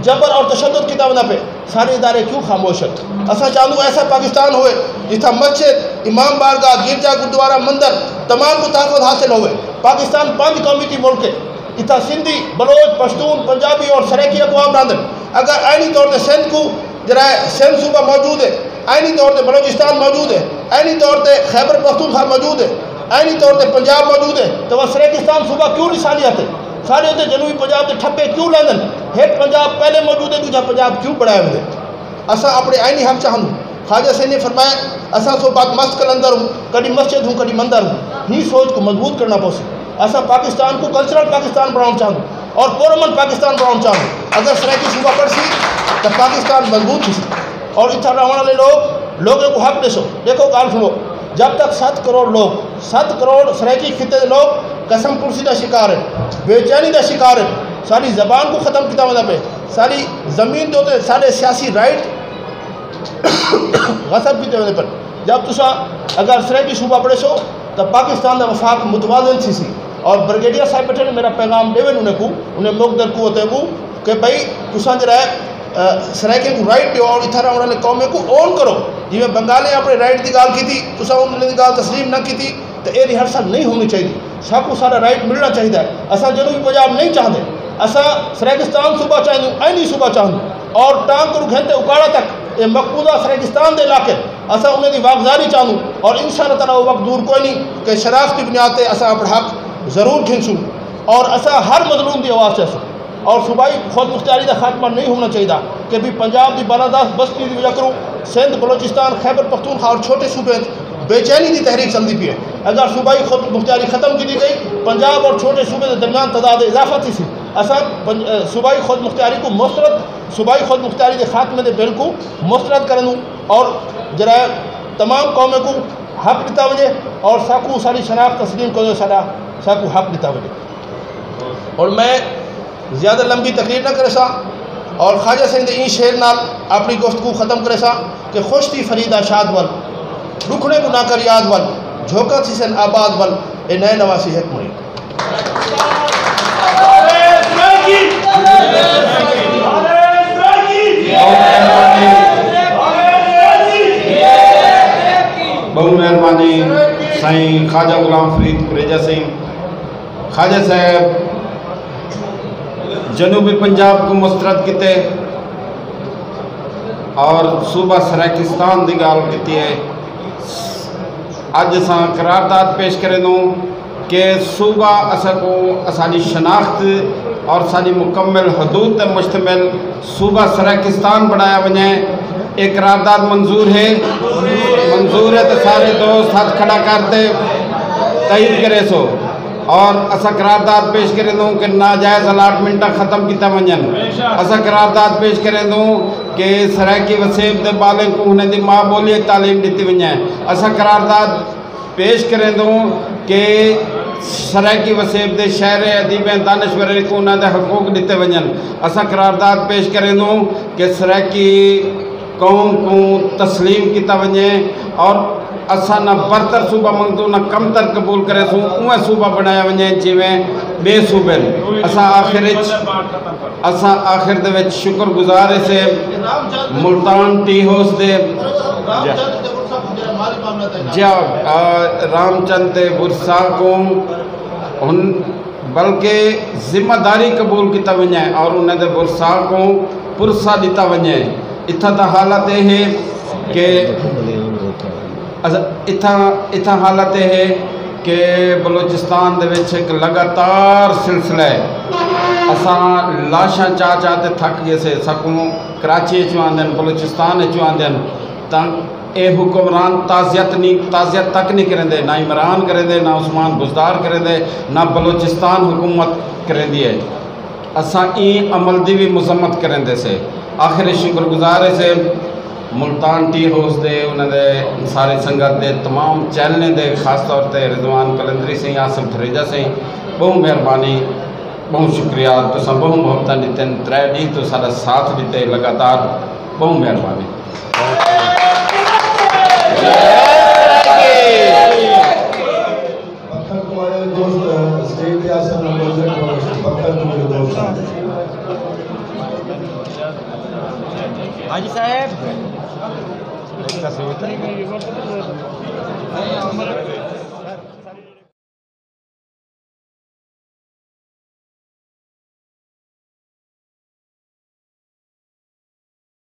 جبر اور تشدد کتاب نہ پہ سارے ادارے کیوں خاموش ہیں اصا چاہوں ایسا پاکستان ہوئے جتنا مسجد امام بارگاہ گرجا گردوارا مندر تمام کو تحفظ حاصل ہوئے پاکستان 5 قومی تھی ملک ہے اتنا سندھی بلوچ پشتون پنجابی اور سریکی اقوام راندن اگر آئینی طور پر سندھ کو جرائے سندھ صوبہ موجود ہے آئینی طور پر بلوچستان موجود ہے آئینی طور پر خیبر پختونخوا موجود ہے آئینی طور پر پنجاب موجود ہے تو وہ سریکستان صوبہ کیوں نہیں سالیات ہے سارے ہوتے جنوبی پنجاب کے ٹھپے کیوں لیندن ایک پنجاب پہلے موجود ہے دوسرا پنجاب کیوں بڑھایا ہوئے اصا اپنے آئینی حق چاہوں خواجہ سے نے فرمایا اصا سو بات مست کلندر ہوں کبھی مسجد ہوں کبھی مندر ہوں ہی سوچ کو مضبوط کرنا پوسی اصا پاکستان کو کلچرل پاکستان بنانا چاہوں اور پورمن پاکستان بنانا چاہوں اگر سریکی صوبہ پڑ سی تو پاکستان مضبوط تھی اور اتنا رہنے والے لوگوں کو حق دسو دیکھو گال سنو جب تک 7 کروڑ لوگ 7 کروڑ سریکی خطے لوگ قسم پرسی کا شکار ہے بے چینی کا شکار ہے ساری زبان کو ختم کیا وجہ پہ ساری زمین جو ہوتے سارے سیاسی رائٹ غصب کی وجہ پر جب تصا اگر سریکی صوبہ پڑے سو تو پاکستان کا وفاق متوازن تھی سی اور بریگیڈیئر صاحب بیٹھے میرا پیغام دے انہیں مقدر قوت ہے کہ بھائی تصا جرا سرائکے کو رائٹ دیو اور اتھا رہنے والے قومیں کو اون کرو جی میں بنگالیں اپنے رائٹ کی گال کی تھی تصا انہوں نے گال تسلیم نہ کی تھی تو یہ ریہرسل نہیں ہونی چاہیے سب کو سارا رائٹ ملنا چاہیے اصا جنوبی پنجاب نہیں چاہتے اصا سریکستان صوبہ چاہوں آئینی صوبہ چاہوں اور ٹانگ کو گھنٹے اکاڑا تک یہ مقبوضہ سریکستان دے علاقے اصا انہیں دی واگزاری چاہوں اور ان شاء اللہ تعالیٰ وہ وقت دور کوئی نہیں کہ شرافتی بنیاد سے اصا اپنا حق ضرور کھینچوں اور اصا ہر مظلوم کی آواز چاہوں اور صوبائی خود مختاری کا خاتمہ نہیں ہونا چاہیے کہ بھی پنجاب کی بالاداست بستی کی وجہ کروں سندھ بلوچستان خیبر پختونخوا اور چھوٹے صوبے بے چینی کی تحریک چلتی پی ہے اگر صوبائی خود مختاری ختم کی دی گئی پنجاب اور چھوٹے صوبے کے درمیان تعداد اضافہ تھی سی اصا صوبائی خود مختاری کو مسترد صوبائی خود مختاری کے خاتمے کے بل کو مسترد کروں اور جرائے تمام قوموں کو حق دیتا وجے اور ساکو ساری شناخت تسلیم کو ساکو حق دیتا وجے اور میں زیادہ لمبی تقریر نہ کرے سا اور خواجہ سند این شعر نال اپنی گفتگو ختم کرے سا کہ خوش تھی فریدہ شاد ول رکھنے کو نہ کر یاد ول جھوکا تھی سن آباد ول اے نئے نواسی حق مری بہت مہربانی سائیں خواجہ غلام فرید قریجہ سنگھ خواجہ صاحب جنوبی پنجاب کو مسترد کیتے اور صوبہ سریکستان دی گال کیتی ہے اج اساں قرارداد پیش کرے دوں کہ صوبہ اسا کو اسانی شناخت اور ساری مکمل حدود تے مشتمل صوبہ سریکستان بنایا ونے ایک قرارداد منظور ہے تو سارے دوست ہاتھ کھڑا کرتے تائید کرے سو اور اسا قرارداد پیش کرے دوں کہ ناجائز الاٹمنٹ ختم کیتا ونجن اسا قرارداد پیش کرے دوں کہ سرائکی وسیب دے بالیں کو انہیں دی ماں بولی تعلیم دیتی ونجن اسا قرارداد پیش کرے دوں کہ سرائکی وسیب دے شہر ادیب دانشور کو انہیں دے حقوق دیتے ونجن اسا قرارداد پیش کرے دوں کہ سرائکی قوم کو تسلیم کیتا ونجے اور اسا نہ برتر صوبہ منگتو نہ کم تر قبول کرے سوں اوہ صوبہ بنایا ونجے جیویں بے صوبے اسا آخر دے وچ شکر گزارے سے ملتان ٹی ہاؤس دے رام چند دے ورثا کو ان بلکہ ذمہ داری قبول کیتا ونجے اور انہیں دے ورثا کو پرسا دیتا ونجے اتھا تا حالت ہے کہ اتھا حالت ہے کہ بلوچستان دے وچ ایک لگاتار سلسلہ ہے اساں لاشاں چاہتے تھک گئے سے سکوں کراچی چواندن بلوچستان چواندن تاں اے حکمران تعزیت تک نہیں کریں دے نہ عمران کریں دے نہ عثمان بزدار کریں دے نہ بلوچستان حکومت کریں دی ہے اساں این عمل دی بھی مذمت کریں دے سے آخر شکر گزار سے ملتان ٹی ہاؤس دے انہوں دے ساری سنگت دے تمام چینلیں دے خاص طور تے رضوان کلندری سے آصف تھریجا سے بہت مہربانی بہت شکریہ تو سب بہت محبت دیتے ہیں 3 ڈی تو سارا ساتھ دیتے لگاتار بہت مہربانی حاجی صاحب